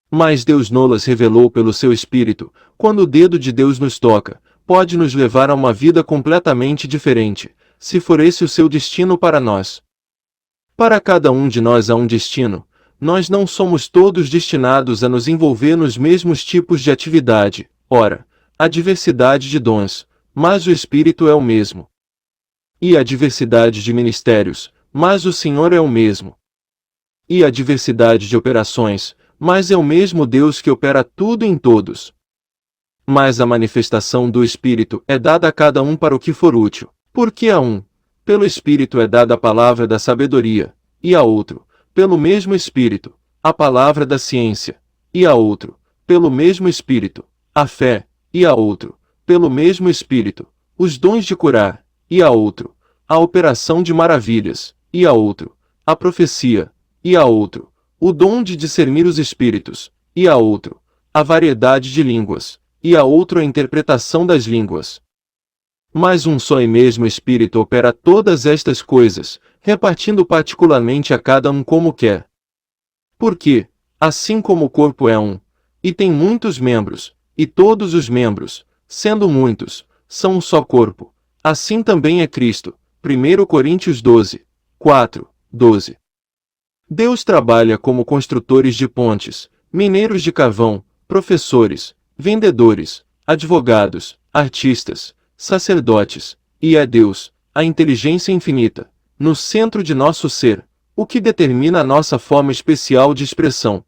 Speaker 2: Mas Deus nolas revelou pelo seu Espírito. Quando o dedo de Deus nos toca, pode nos levar a uma vida completamente diferente, se for esse o seu destino para nós. Para cada um de nós há um destino. Nós não somos todos destinados a nos envolver nos mesmos tipos de atividade. Ora, há diversidade de dons, mas o Espírito é o mesmo. E há diversidade de ministérios, mas o Senhor é o mesmo. E há diversidade de operações, mas é o mesmo Deus que opera tudo em todos. Mas a manifestação do Espírito é dada a cada um para o que for útil, porque a um, pelo Espírito é dada a palavra da sabedoria, e a outro, pelo mesmo Espírito, a palavra da ciência, e a outro, pelo mesmo Espírito, a fé, e a outro, pelo mesmo Espírito, os dons de curar, e a outro, a operação de maravilhas, e a outro, a profecia, e a outro, o dom de discernir os espíritos, e a outro, a variedade de línguas, e a outro a interpretação das línguas. Mas um só e mesmo Espírito opera todas estas coisas, repartindo particularmente a cada um como quer. Porque, assim como o corpo é um, e tem muitos membros, e todos os membros, sendo muitos, são um só corpo, assim também é Cristo. 1 Coríntios 12, 4, 12. Deus trabalha como construtores de pontes, mineiros de carvão, professores, vendedores, advogados, artistas, sacerdotes, e é Deus, a inteligência infinita, no centro de nosso ser, o que determina a nossa forma especial de expressão.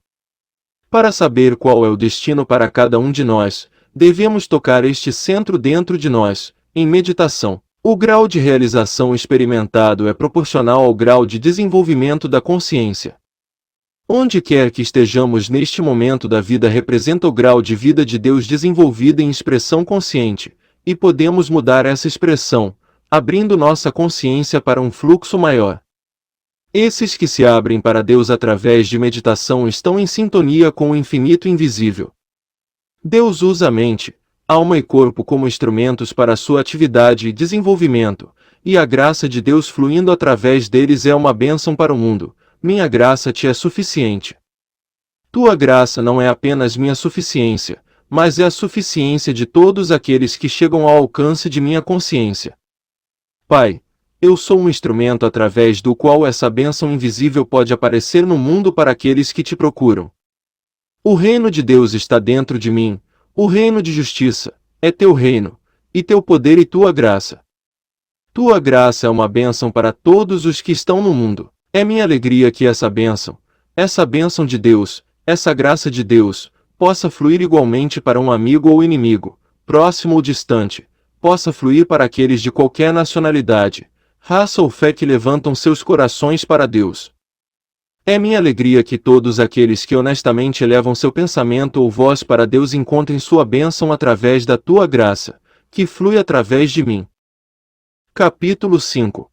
Speaker 2: Para saber qual é o destino para cada um de nós, devemos tocar este centro dentro de nós, em meditação. O grau de realização experimentado é proporcional ao grau de desenvolvimento da consciência. Onde quer que estejamos neste momento da vida representa o grau de vida de Deus desenvolvido em expressão consciente, e podemos mudar essa expressão, abrindo nossa consciência para um fluxo maior. Esses que se abrem para Deus através de meditação estão em sintonia com o infinito invisível. Deus usa a mente, alma e corpo como instrumentos para sua atividade e desenvolvimento, e a graça de Deus fluindo através deles é uma bênção para o mundo. Minha graça te é suficiente. Tua graça não é apenas minha suficiência, mas é a suficiência de todos aqueles que chegam ao alcance de minha consciência. Pai, eu sou um instrumento através do qual essa bênção invisível pode aparecer no mundo para aqueles que te procuram. O reino de Deus está dentro de mim. O reino de justiça é teu reino, e teu poder e tua graça. Tua graça é uma bênção para todos os que estão no mundo. É minha alegria que essa bênção de Deus, essa graça de Deus, possa fluir igualmente para um amigo ou inimigo, próximo ou distante, possa fluir para aqueles de qualquer nacionalidade, raça ou fé que levantam seus corações para Deus. É minha alegria que todos aqueles que honestamente elevam seu pensamento ou voz para Deus encontrem sua bênção através da tua graça, que flui através de mim. Capítulo 5.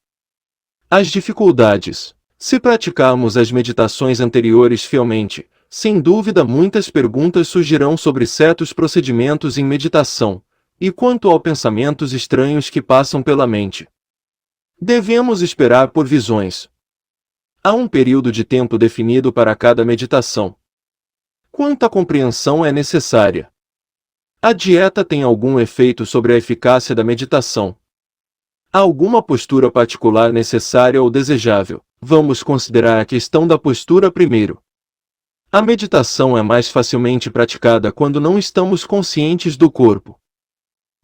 Speaker 2: As dificuldades. Se praticarmos as meditações anteriores fielmente, sem dúvida muitas perguntas surgirão sobre certos procedimentos em meditação, e quanto a pensamentos estranhos que passam pela mente. Devemos esperar por visões. Há um período de tempo definido para cada meditação. Quanta compreensão é necessária? A dieta tem algum efeito sobre a eficácia da meditação? Há alguma postura particular necessária ou desejável? Vamos considerar a questão da postura primeiro. A meditação é mais facilmente praticada quando não estamos conscientes do corpo.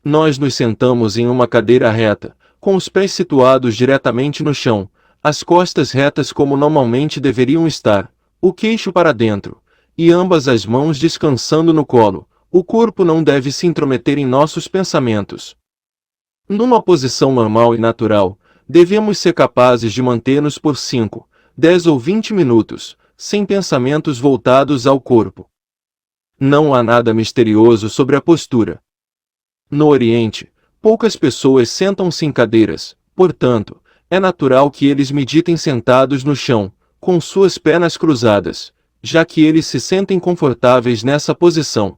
Speaker 2: Nós nos sentamos em uma cadeira reta, com os pés situados diretamente no chão, as costas retas como normalmente deveriam estar, o queixo para dentro, e ambas as mãos descansando no colo. O corpo não deve se intrometer em nossos pensamentos. Numa posição normal e natural, devemos ser capazes de manter-nos por 5, 10 ou 20 minutos, sem pensamentos voltados ao corpo. Não há nada misterioso sobre a postura. No Oriente, poucas pessoas sentam-se em cadeiras, portanto, é natural que eles meditem sentados no chão, com suas pernas cruzadas, já que eles se sentem confortáveis nessa posição.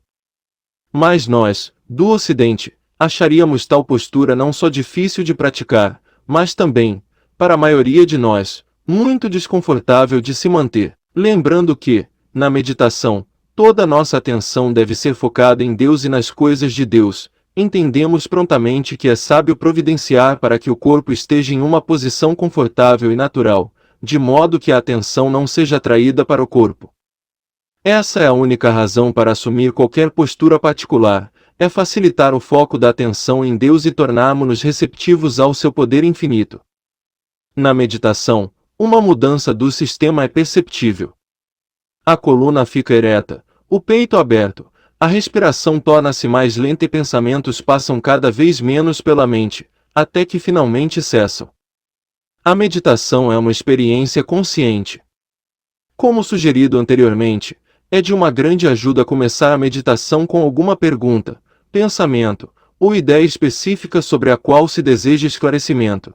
Speaker 2: Mas nós, do Ocidente, acharíamos tal postura não só difícil de praticar, mas também, para a maioria de nós, muito desconfortável de se manter. Lembrando que, na meditação, toda nossa atenção deve ser focada em Deus e nas coisas de Deus, entendemos prontamente que é sábio providenciar para que o corpo esteja em uma posição confortável e natural, de modo que a atenção não seja atraída para o corpo. Essa é a única razão para assumir qualquer postura particular, é facilitar o foco da atenção em Deus e tornarmos-nos receptivos ao seu poder infinito. Na meditação, uma mudança do sistema é perceptível. A coluna fica ereta, o peito aberto, a respiração torna-se mais lenta e pensamentos passam cada vez menos pela mente, até que finalmente cessam. A meditação é uma experiência consciente. Como sugerido anteriormente, é de uma grande ajuda começar a meditação com alguma pergunta, pensamento, ou ideia específica sobre a qual se deseja esclarecimento.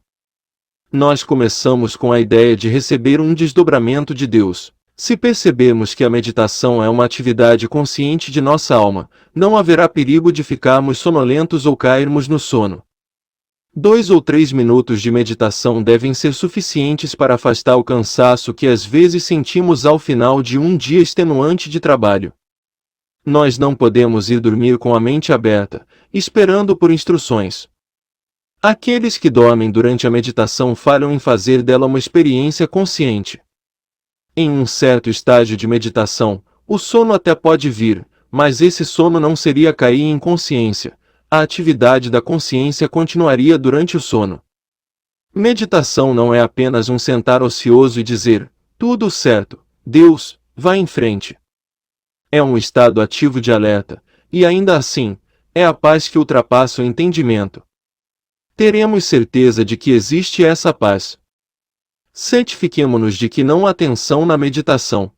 Speaker 2: Nós começamos com a ideia de receber um desdobramento de Deus. Se percebermos que a meditação é uma atividade consciente de nossa alma, não haverá perigo de ficarmos sonolentos ou cairmos no sono. 2 ou 3 minutos de meditação devem ser suficientes para afastar o cansaço que às vezes sentimos ao final de um dia extenuante de trabalho. Nós não podemos ir dormir com a mente aberta, esperando por instruções. Aqueles que dormem durante a meditação falham em fazer dela uma experiência consciente. Em um certo estágio de meditação, o sono até pode vir, mas esse sono não seria cair em consciência. A atividade da consciência continuaria durante o sono. Meditação não é apenas um sentar ocioso e dizer, tudo certo, Deus, vá em frente. É um estado ativo de alerta, e ainda assim, é a paz que ultrapassa o entendimento. Teremos certeza de que existe essa paz. Certifiquemo-nos de que não há tensão na meditação.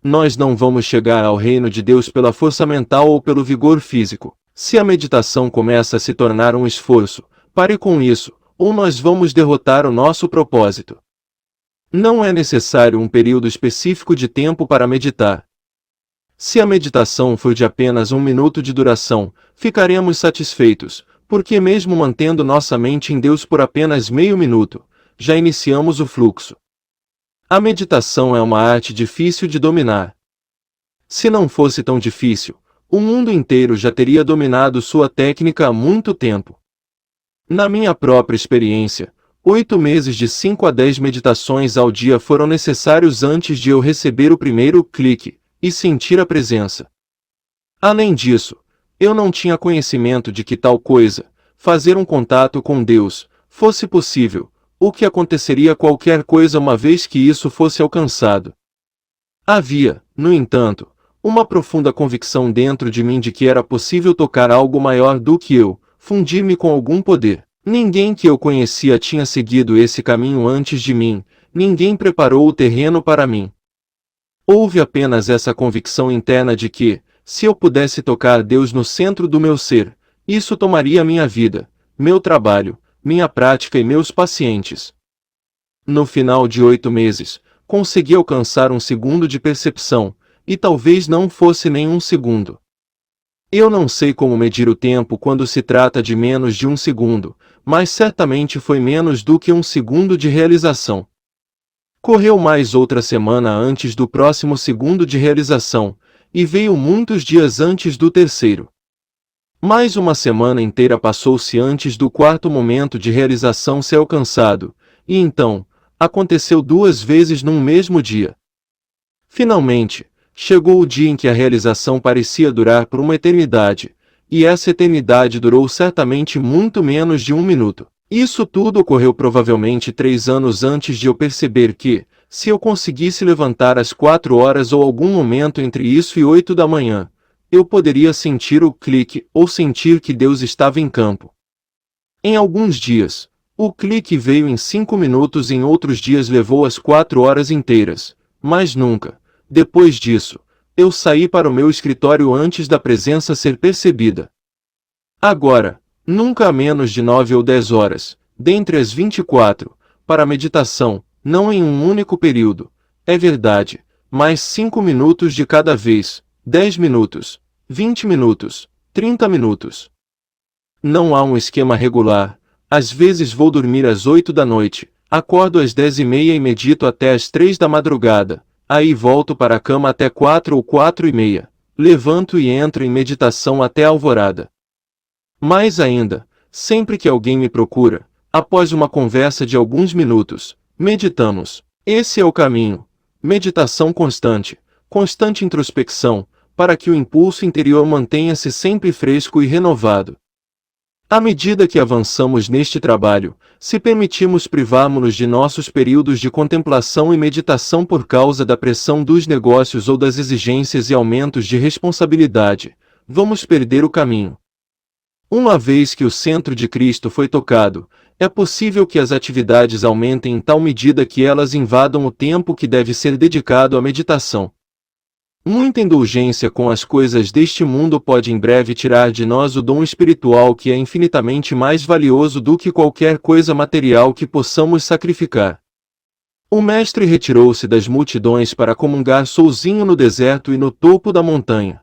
Speaker 2: Nós não vamos chegar ao reino de Deus pela força mental ou pelo vigor físico. Se a meditação começa a se tornar um esforço, pare com isso, ou nós vamos derrotar o nosso propósito. Não é necessário um período específico de tempo para meditar. Se a meditação for de apenas 1 minuto de duração, ficaremos satisfeitos, porque mesmo mantendo nossa mente em Deus por apenas meio minuto, já iniciamos o fluxo. A meditação é uma arte difícil de dominar. Se não fosse tão difícil, o mundo inteiro já teria dominado sua técnica há muito tempo. Na minha própria experiência, 8 meses de 5 a 10 meditações ao dia foram necessários antes de eu receber o primeiro clique e sentir a presença. Além disso, eu não tinha conhecimento de que tal coisa, fazer um contato com Deus, fosse possível, o que aconteceria qualquer coisa uma vez que isso fosse alcançado. Havia, no entanto, uma profunda convicção dentro de mim de que era possível tocar algo maior do que eu, fundir-me com algum poder. Ninguém que eu conhecia tinha seguido esse caminho antes de mim, ninguém preparou o terreno para mim. Houve apenas essa convicção interna de que, se eu pudesse tocar Deus no centro do meu ser, isso tomaria minha vida, meu trabalho, minha prática e meus pacientes. No final de 8 meses, consegui alcançar 1 segundo de percepção, e talvez não fosse nem 1 segundo. Eu não sei como medir o tempo quando se trata de menos de 1 segundo, mas certamente foi menos do que 1 segundo de realização. Correu mais outra semana antes do próximo segundo de realização, e veio muitos dias antes do terceiro. Mais uma semana inteira passou-se antes do 4º momento de realização ser alcançado, e então, aconteceu 2 vezes num mesmo dia. Finalmente, chegou o dia em que a realização parecia durar por uma eternidade, e essa eternidade durou certamente muito menos de 1 minuto. Isso tudo ocorreu provavelmente 3 anos antes de eu perceber que, se eu conseguisse levantar às 4 horas ou algum momento entre isso e 8 da manhã, eu poderia sentir o clique ou sentir que Deus estava em campo. Em alguns dias, o clique veio em 5 minutos e em outros dias levou as 4 horas inteiras, mas nunca, depois disso, eu saí para o meu escritório antes da presença ser percebida. Agora, nunca há menos de 9 ou 10 horas, dentre as 24, para a meditação, não em um único período, É verdade, mas 5 minutos de cada vez, 10 minutos, 20 minutos, 30 minutos. Não há um esquema regular. Às vezes vou dormir às 8 da noite, acordo às 10h30 e medito até às 3 da madrugada, aí volto para a cama até 4 ou 4h30, levanto e entro em meditação até a alvorada. Mais ainda, sempre que alguém me procura, após uma conversa de alguns minutos, meditamos. Esse é o caminho. Meditação constante, constante introspecção, para que o impulso interior mantenha-se sempre fresco e renovado. À medida que avançamos neste trabalho, se permitirmos privarmos-nos de nossos períodos de contemplação e meditação por causa da pressão dos negócios ou das exigências e aumentos de responsabilidade, vamos perder o caminho. Uma vez que o centro de Cristo foi tocado, é possível que as atividades aumentem em tal medida que elas invadam o tempo que deve ser dedicado à meditação. Muita indulgência com as coisas deste mundo pode em breve tirar de nós o dom espiritual que é infinitamente mais valioso do que qualquer coisa material que possamos sacrificar. O Mestre retirou-se das multidões para comungar sozinho no deserto e no topo da montanha.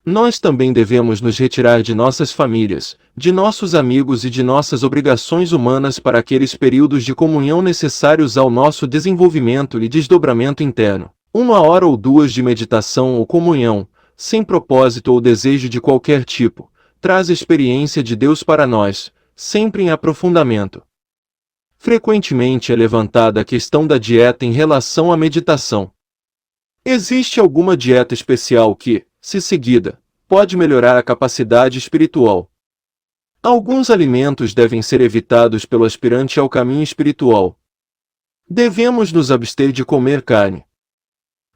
Speaker 2: Nós também devemos nos retirar de nossas famílias, de nossos amigos e de nossas obrigações humanas para aqueles períodos de comunhão necessários ao nosso desenvolvimento e desdobramento interno. 1 hora ou 2 de meditação ou comunhão, sem propósito ou desejo de qualquer tipo, traz a experiência de Deus para nós, sempre em aprofundamento. Frequentemente é levantada a questão da dieta em relação à meditação. Existe alguma dieta especial que, se seguida, pode melhorar a capacidade espiritual? Alguns alimentos devem ser evitados pelo aspirante ao caminho espiritual. Devemos nos abster de comer carne.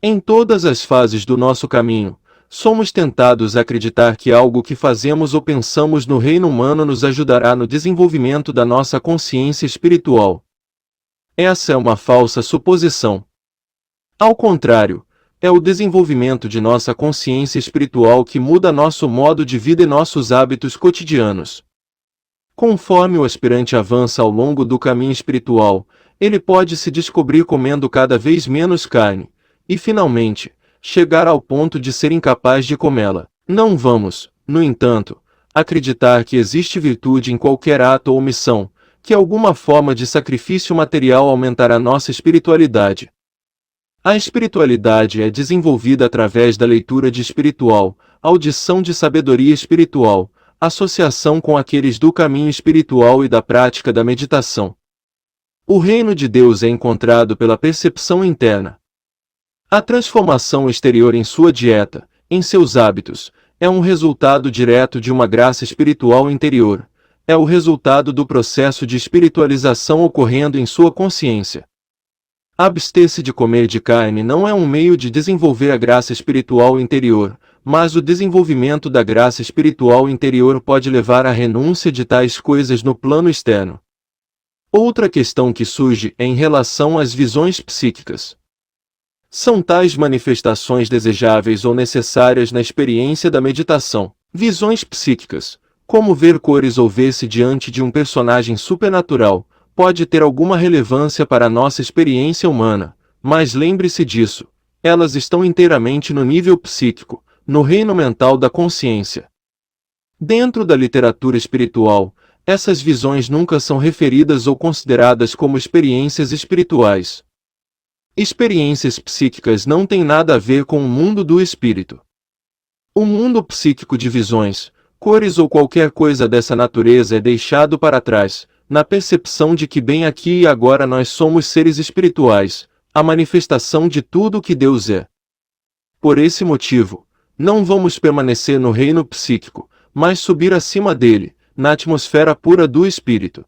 Speaker 2: Em todas as fases do nosso caminho, somos tentados a acreditar que algo que fazemos ou pensamos no reino humano nos ajudará no desenvolvimento da nossa consciência espiritual. Essa é uma falsa suposição. Ao contrário, é o desenvolvimento de nossa consciência espiritual que muda nosso modo de vida e nossos hábitos cotidianos. Conforme o aspirante avança ao longo do caminho espiritual, ele pode se descobrir comendo cada vez menos carne, e finalmente, chegar ao ponto de ser incapaz de comê-la. Não vamos, no entanto, acreditar que existe virtude em qualquer ato ou missão, que alguma forma de sacrifício material aumentará nossa espiritualidade. A espiritualidade é desenvolvida através da leitura de espiritual, audição de sabedoria espiritual, associação com aqueles do caminho espiritual e da prática da meditação. O reino de Deus é encontrado pela percepção interna. A transformação exterior em sua dieta, em seus hábitos, é um resultado direto de uma graça espiritual interior, é o resultado do processo de espiritualização ocorrendo em sua consciência. Abster-se de comer de carne não é um meio de desenvolver a graça espiritual interior, mas o desenvolvimento da graça espiritual interior pode levar à renúncia de tais coisas no plano externo. Outra questão que surge é em relação às visões psíquicas. São tais manifestações desejáveis ou necessárias na experiência da meditação. Visões psíquicas, como ver cores ou ver-se diante de um personagem supernatural, pode ter alguma relevância para a nossa experiência humana, mas lembre-se disso, elas estão inteiramente no nível psíquico, no reino mental da consciência. Dentro da literatura espiritual, essas visões nunca são referidas ou consideradas como experiências espirituais. Experiências psíquicas não têm nada a ver com o mundo do espírito. O mundo psíquico de visões, cores ou qualquer coisa dessa natureza é deixado para trás, na percepção de que bem aqui e agora nós somos seres espirituais, a manifestação de tudo o que Deus é. Por esse motivo, não vamos permanecer no reino psíquico, mas subir acima dele, na atmosfera pura do espírito.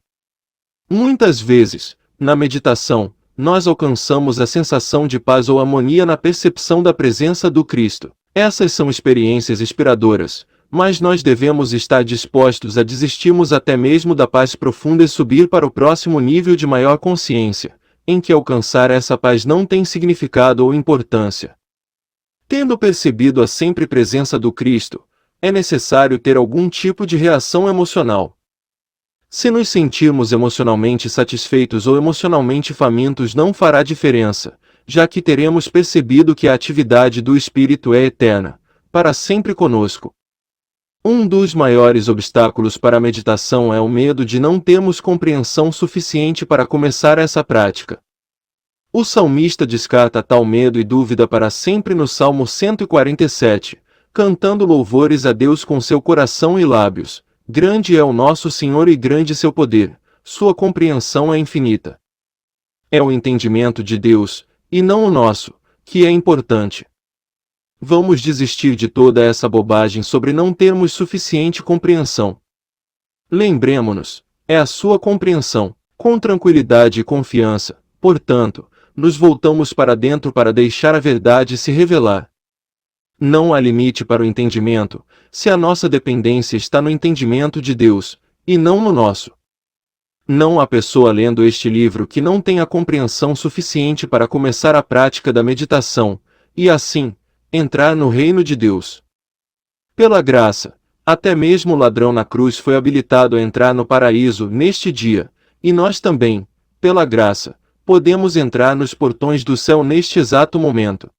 Speaker 2: Muitas vezes, na meditação, nós alcançamos a sensação de paz ou harmonia na percepção da presença do Cristo. Essas são experiências inspiradoras, mas nós devemos estar dispostos a desistirmos até mesmo da paz profunda e subir para o próximo nível de maior consciência, em que alcançar essa paz não tem significado ou importância. Tendo percebido a sempre presença do Cristo, é necessário ter algum tipo de reação emocional. Se nos sentirmos emocionalmente satisfeitos ou emocionalmente famintos não fará diferença, já que teremos percebido que a atividade do Espírito é eterna, para sempre conosco. Um dos maiores obstáculos para a meditação é o medo de não termos compreensão suficiente para começar essa prática. O salmista descarta tal medo e dúvida para sempre no Salmo 147, cantando louvores a Deus com seu coração e lábios. Grande é o nosso Senhor e grande seu poder, sua compreensão é infinita. É o entendimento de Deus, e não o nosso, que é importante. Vamos desistir de toda essa bobagem sobre não termos suficiente compreensão. Lembremo-nos, é a sua compreensão, com tranquilidade e confiança, portanto, nos voltamos para dentro para deixar a verdade se revelar. Não há limite para o entendimento, se a nossa dependência está no entendimento de Deus, e não no nosso. Não há pessoa lendo este livro que não tenha compreensão suficiente para começar a prática da meditação, e assim, entrar no reino de Deus. Pela graça, até mesmo o ladrão na cruz foi habilitado a entrar no paraíso neste dia, e nós também, pela graça, podemos entrar nos portões do céu neste exato momento.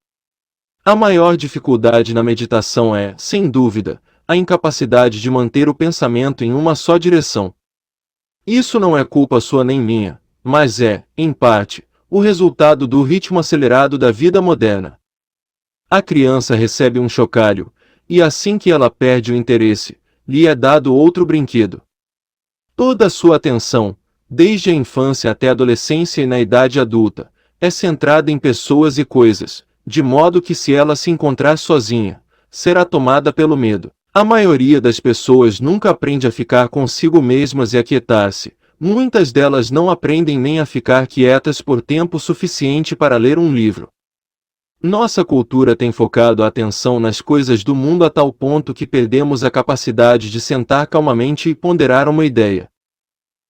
Speaker 2: A maior dificuldade na meditação é, sem dúvida, a incapacidade de manter o pensamento em uma só direção. Isso não é culpa sua nem minha, mas é, em parte, o resultado do ritmo acelerado da vida moderna. A criança recebe um chocalho, e assim que ela perde o interesse, lhe é dado outro brinquedo. Toda a sua atenção, desde a infância até a adolescência e na idade adulta, é centrada em pessoas e coisas, de modo que se ela se encontrar sozinha, será tomada pelo medo. A maioria das pessoas nunca aprende a ficar consigo mesmas e aquietar-se. Muitas delas não aprendem nem a ficar quietas por tempo suficiente para ler um livro. Nossa cultura tem focado a atenção nas coisas do mundo a tal ponto que perdemos a capacidade de sentar calmamente e ponderar uma ideia.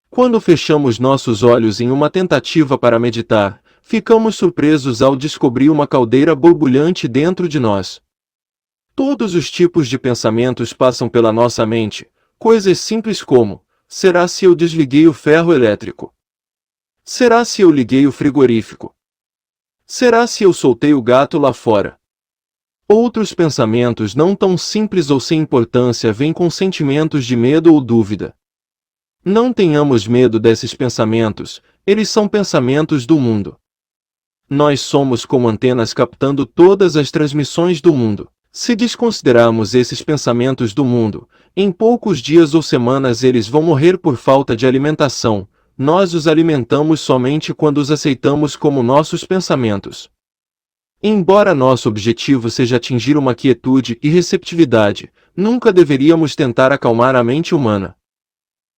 Speaker 2: Quando fechamos nossos olhos em uma tentativa para meditar, ficamos surpresos ao descobrir uma caldeira borbulhante dentro de nós. Todos os tipos de pensamentos passam pela nossa mente, coisas simples como: será se eu desliguei o ferro elétrico? Será se eu liguei o frigorífico? Será se eu soltei o gato lá fora? Outros pensamentos não tão simples ou sem importância vêm com sentimentos de medo ou dúvida. Não tenhamos medo desses pensamentos, eles são pensamentos do mundo. Nós somos como antenas captando todas as transmissões do mundo. Se desconsiderarmos esses pensamentos do mundo, em poucos dias ou semanas eles vão morrer por falta de alimentação. Nós os alimentamos somente quando os aceitamos como nossos pensamentos. Embora nosso objetivo seja atingir uma quietude e receptividade, nunca deveríamos tentar acalmar a mente humana.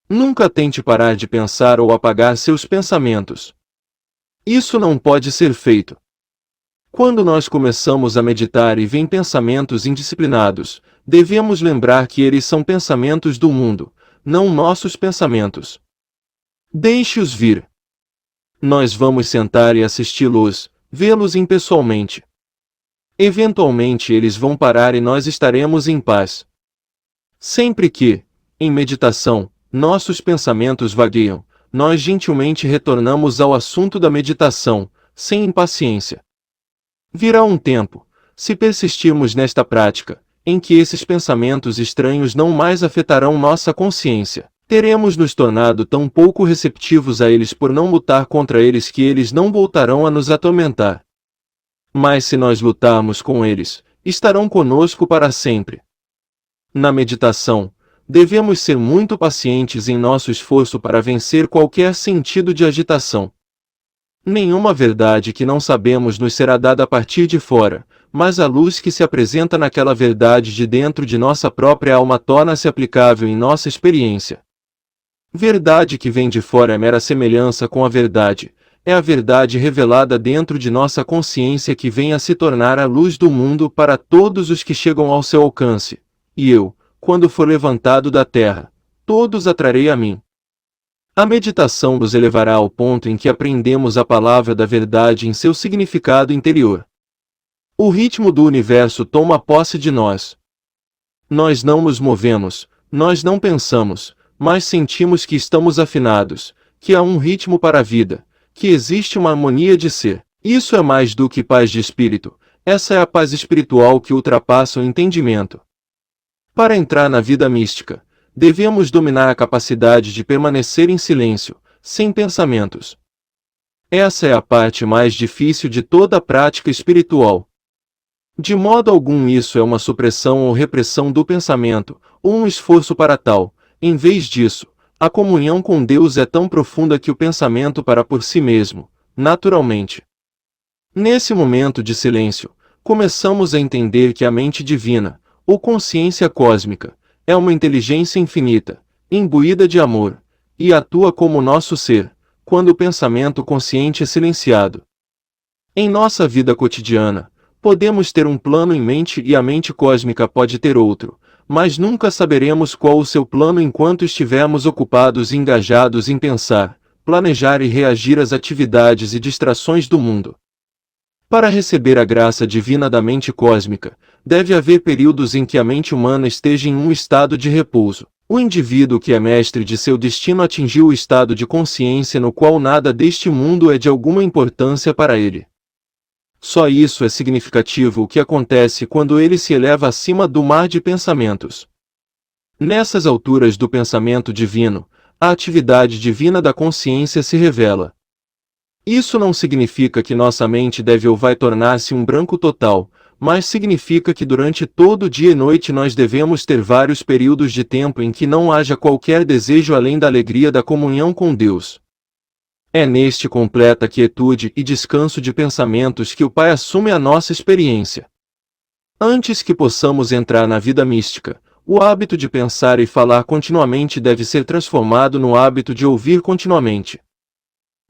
Speaker 2: Nunca tente parar de pensar ou apagar seus pensamentos. Isso não pode ser feito. Quando nós começamos a meditar e vêm pensamentos indisciplinados, devemos lembrar que eles são pensamentos do mundo, não nossos pensamentos. Deixe-os vir. Nós vamos sentar e assisti-los, vê-los impessoalmente. Eventualmente eles vão parar e nós estaremos em paz. Sempre que, em meditação, nossos pensamentos vagueiam, nós gentilmente retornamos ao assunto da meditação, sem impaciência. Virá um tempo, se persistirmos nesta prática, em que esses pensamentos estranhos não mais afetarão nossa consciência. Teremos nos tornado tão pouco receptivos a eles por não lutar contra eles que eles não voltarão a nos atormentar. Mas se nós lutarmos com eles, estarão conosco para sempre. Na meditação, devemos ser muito pacientes em nosso esforço para vencer qualquer sentido de agitação. Nenhuma verdade que não sabemos nos será dada a partir de fora, mas a luz que se apresenta naquela verdade de dentro de nossa própria alma torna-se aplicável em nossa experiência. Verdade que vem de fora é mera semelhança com a verdade, é a verdade revelada dentro de nossa consciência que vem a se tornar a luz do mundo para todos os que chegam ao seu alcance, e eu, quando for levantado da terra, todos atrarei a mim. A meditação nos elevará ao ponto em que aprendemos a palavra da verdade em seu significado interior. O ritmo do universo toma posse de nós. Nós não nos movemos, nós não pensamos, mas sentimos que estamos afinados, que há um ritmo para a vida, que existe uma harmonia de ser. Isso é mais do que paz de espírito, essa é a paz espiritual que ultrapassa o entendimento. Para entrar na vida mística, devemos dominar a capacidade de permanecer em silêncio, sem pensamentos. Essa é a parte mais difícil de toda a prática espiritual. De modo algum isso é uma supressão ou repressão do pensamento, ou um esforço para tal. Em vez disso, a comunhão com Deus é tão profunda que o pensamento para por si mesmo, naturalmente. Nesse momento de silêncio, começamos a entender que a mente divina, ou consciência cósmica, é uma inteligência infinita, imbuída de amor, e atua como nosso ser, quando o pensamento consciente é silenciado. Em nossa vida cotidiana, podemos ter um plano em mente e a mente cósmica pode ter outro, mas nunca saberemos qual o seu plano enquanto estivermos ocupados e engajados em pensar, planejar e reagir às atividades e distrações do mundo. Para receber a graça divina da mente cósmica, deve haver períodos em que a mente humana esteja em um estado de repouso. O indivíduo que é mestre de seu destino atingiu o estado de consciência no qual nada deste mundo é de alguma importância para ele. Só isso é significativo o que acontece quando ele se eleva acima do mar de pensamentos. Nessas alturas do pensamento divino, a atividade divina da consciência se revela. Isso não significa que nossa mente deve ou vai tornar-se um branco total, mas significa que durante todo dia e noite nós devemos ter vários períodos de tempo em que não haja qualquer desejo além da alegria da comunhão com Deus. É neste completa quietude e descanso de pensamentos que o Pai assume a nossa experiência. Antes que possamos entrar na vida mística, o hábito de pensar e falar continuamente deve ser transformado no hábito de ouvir continuamente.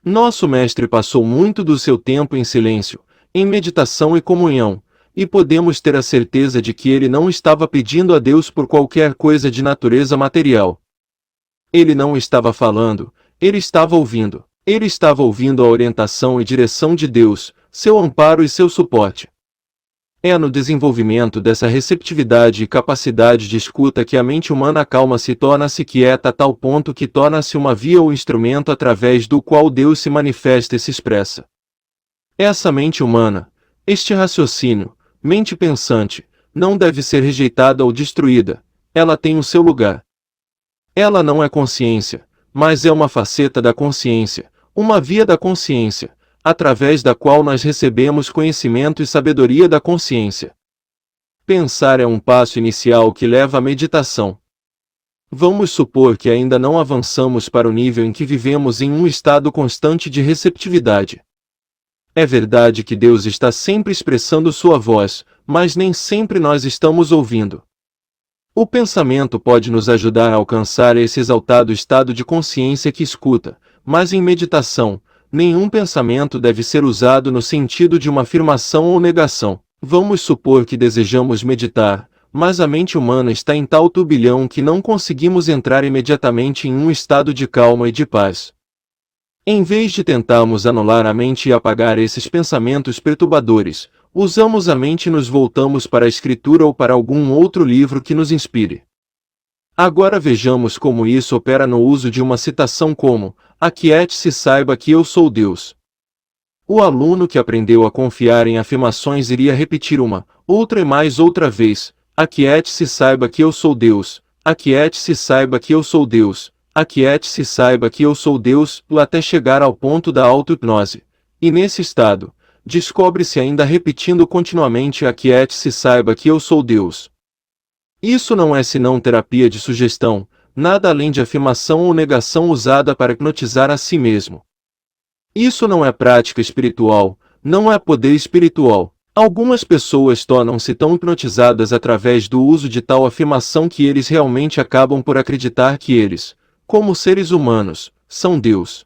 Speaker 2: Nosso Mestre passou muito do seu tempo em silêncio, em meditação e comunhão, e podemos ter a certeza de que ele não estava pedindo a Deus por qualquer coisa de natureza material. Ele não estava falando, ele estava ouvindo. Ele estava ouvindo a orientação e direção de Deus, seu amparo e seu suporte. É no desenvolvimento dessa receptividade e capacidade de escuta que a mente humana calma se torna-se quieta a tal ponto que torna-se uma via ou instrumento através do qual Deus se manifesta e se expressa. Essa mente humana, este raciocínio, mente pensante, não deve ser rejeitada ou destruída, ela tem o seu lugar. Ela não é consciência, mas é uma faceta da consciência, uma via da consciência, através da qual nós recebemos conhecimento e sabedoria da consciência. Pensar é um passo inicial que leva à meditação. Vamos supor que ainda não avançamos para o nível em que vivemos em um estado constante de receptividade. É verdade que Deus está sempre expressando sua voz, mas nem sempre nós estamos ouvindo. O pensamento pode nos ajudar a alcançar esse exaltado estado de consciência que escuta, mas em meditação, nenhum pensamento deve ser usado no sentido de uma afirmação ou negação. Vamos supor que desejamos meditar, mas a mente humana está em tal turbilhão que não conseguimos entrar imediatamente em um estado de calma e de paz. Em vez de tentarmos anular a mente e apagar esses pensamentos perturbadores, usamos a mente e nos voltamos para a escritura ou para algum outro livro que nos inspire. Agora vejamos como isso opera no uso de uma citação como: aquiete-se e saiba que eu sou Deus. O aluno que aprendeu a confiar em afirmações iria repetir uma, outra e mais outra vez: aquiete-se e saiba que eu sou Deus, aquiete-se e saiba que eu sou Deus, aquiete-se e saiba que eu sou Deus, até chegar ao ponto da auto-hipnose. E nesse estado, descobre-se ainda repetindo continuamente: aquiete-se e saiba que eu sou Deus. Isso não é senão terapia de sugestão, nada além de afirmação ou negação usada para hipnotizar a si mesmo. Isso não é prática espiritual, não é poder espiritual. Algumas pessoas tornam-se tão hipnotizadas através do uso de tal afirmação que eles realmente acabam por acreditar que eles, como seres humanos, são Deus.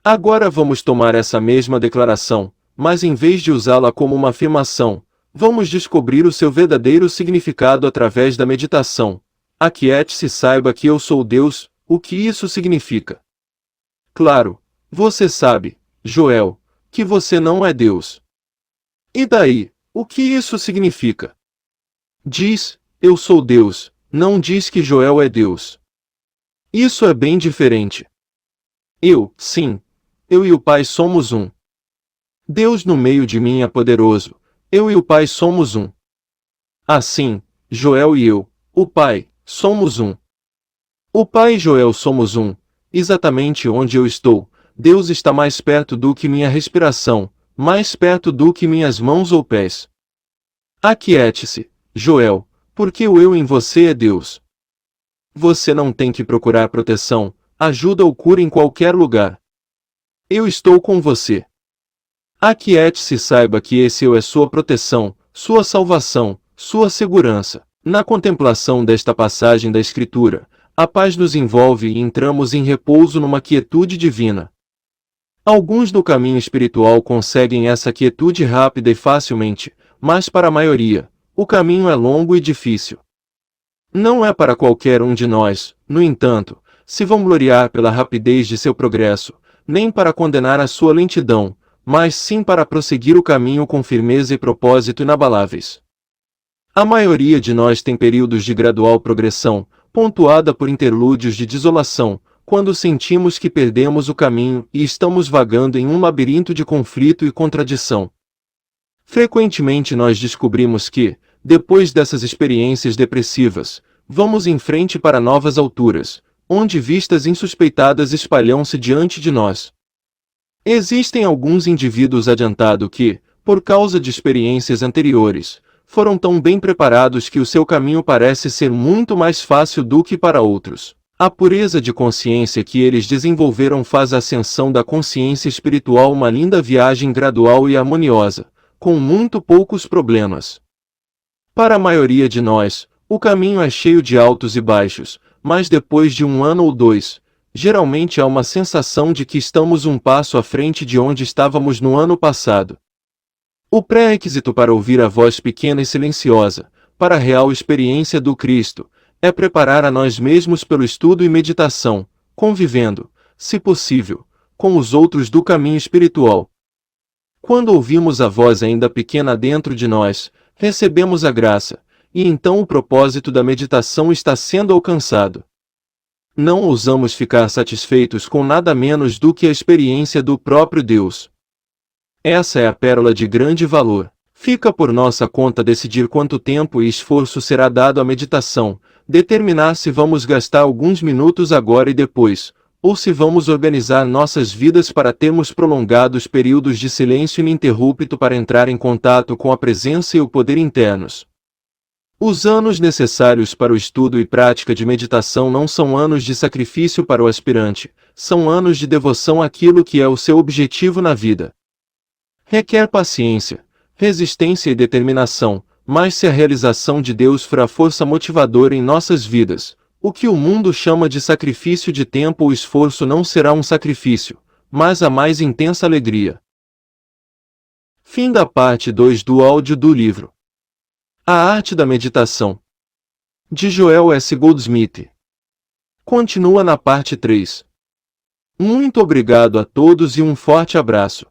Speaker 2: Agora vamos tomar essa mesma declaração, mas em vez de usá-la como uma afirmação, vamos descobrir o seu verdadeiro significado através da meditação. Aquiete-se e saiba que eu sou Deus. O que isso significa? Claro, você sabe, Joel, que você não é Deus. E daí, o que isso significa? Diz, eu sou Deus, não diz que Joel é Deus. Isso é bem diferente. Sim, eu e o Pai somos um. Deus no meio de mim é poderoso. Eu e o Pai somos um. Assim, Joel e eu, o Pai, somos um. O Pai e Joel somos um. Exatamente onde eu estou, Deus está mais perto do que minha respiração, mais perto do que minhas mãos ou pés. Aquiete-se, Joel, porque o eu em você é Deus. Você não tem que procurar proteção, ajuda ou cura em qualquer lugar. Eu estou com você. Aquiete-se e saiba que esse eu é sua proteção, sua salvação, sua segurança. Na contemplação desta passagem da Escritura, a paz nos envolve e entramos em repouso numa quietude divina. Alguns no caminho espiritual conseguem essa quietude rápida e facilmente, mas para a maioria, o caminho é longo e difícil. Não é para qualquer um de nós, no entanto, se vangloriar pela rapidez de seu progresso, nem para condenar a sua lentidão, mas sim para prosseguir o caminho com firmeza e propósito inabaláveis. A maioria de nós tem períodos de gradual progressão, pontuada por interlúdios de desolação, quando sentimos que perdemos o caminho e estamos vagando em um labirinto de conflito e contradição. Frequentemente nós descobrimos que, depois dessas experiências depressivas, vamos em frente para novas alturas, onde vistas insuspeitadas espalham-se diante de nós. Existem alguns indivíduos adiantados que, por causa de experiências anteriores, foram tão bem preparados que o seu caminho parece ser muito mais fácil do que para outros. A pureza de consciência que eles desenvolveram faz a ascensão da consciência espiritual uma linda viagem gradual e harmoniosa, com muito poucos problemas. Para a maioria de nós, o caminho é cheio de altos e baixos, mas depois de um ano ou dois, geralmente há uma sensação de que estamos um passo à frente de onde estávamos no ano passado. O pré-requisito para ouvir a voz pequena e silenciosa, para a real experiência do Cristo, é preparar a nós mesmos pelo estudo e meditação, convivendo, se possível, com os outros do caminho espiritual. Quando ouvimos a voz ainda pequena dentro de nós, recebemos a graça, e então o propósito da meditação está sendo alcançado. Não ousamos ficar satisfeitos com nada menos do que a experiência do próprio Deus. Essa é a pérola de grande valor. Fica por nossa conta decidir quanto tempo e esforço será dado à meditação, determinar se vamos gastar alguns minutos agora e depois, ou se vamos organizar nossas vidas para termos prolongados períodos de silêncio ininterrupto para entrar em contato com a presença e o poder internos. Os anos necessários para o estudo e prática de meditação não são anos de sacrifício para o aspirante, são anos de devoção àquilo que é o seu objetivo na vida. Requer paciência, resistência e determinação, mas se a realização de Deus for a força motivadora em nossas vidas, o que o mundo chama de sacrifício de tempo ou esforço não será um sacrifício, mas a mais intensa alegria. Fim da parte 2 do áudio do livro A Arte da Meditação, de Joel S. Goldsmith. Continua na parte 3. Muito obrigado a todos e um forte abraço.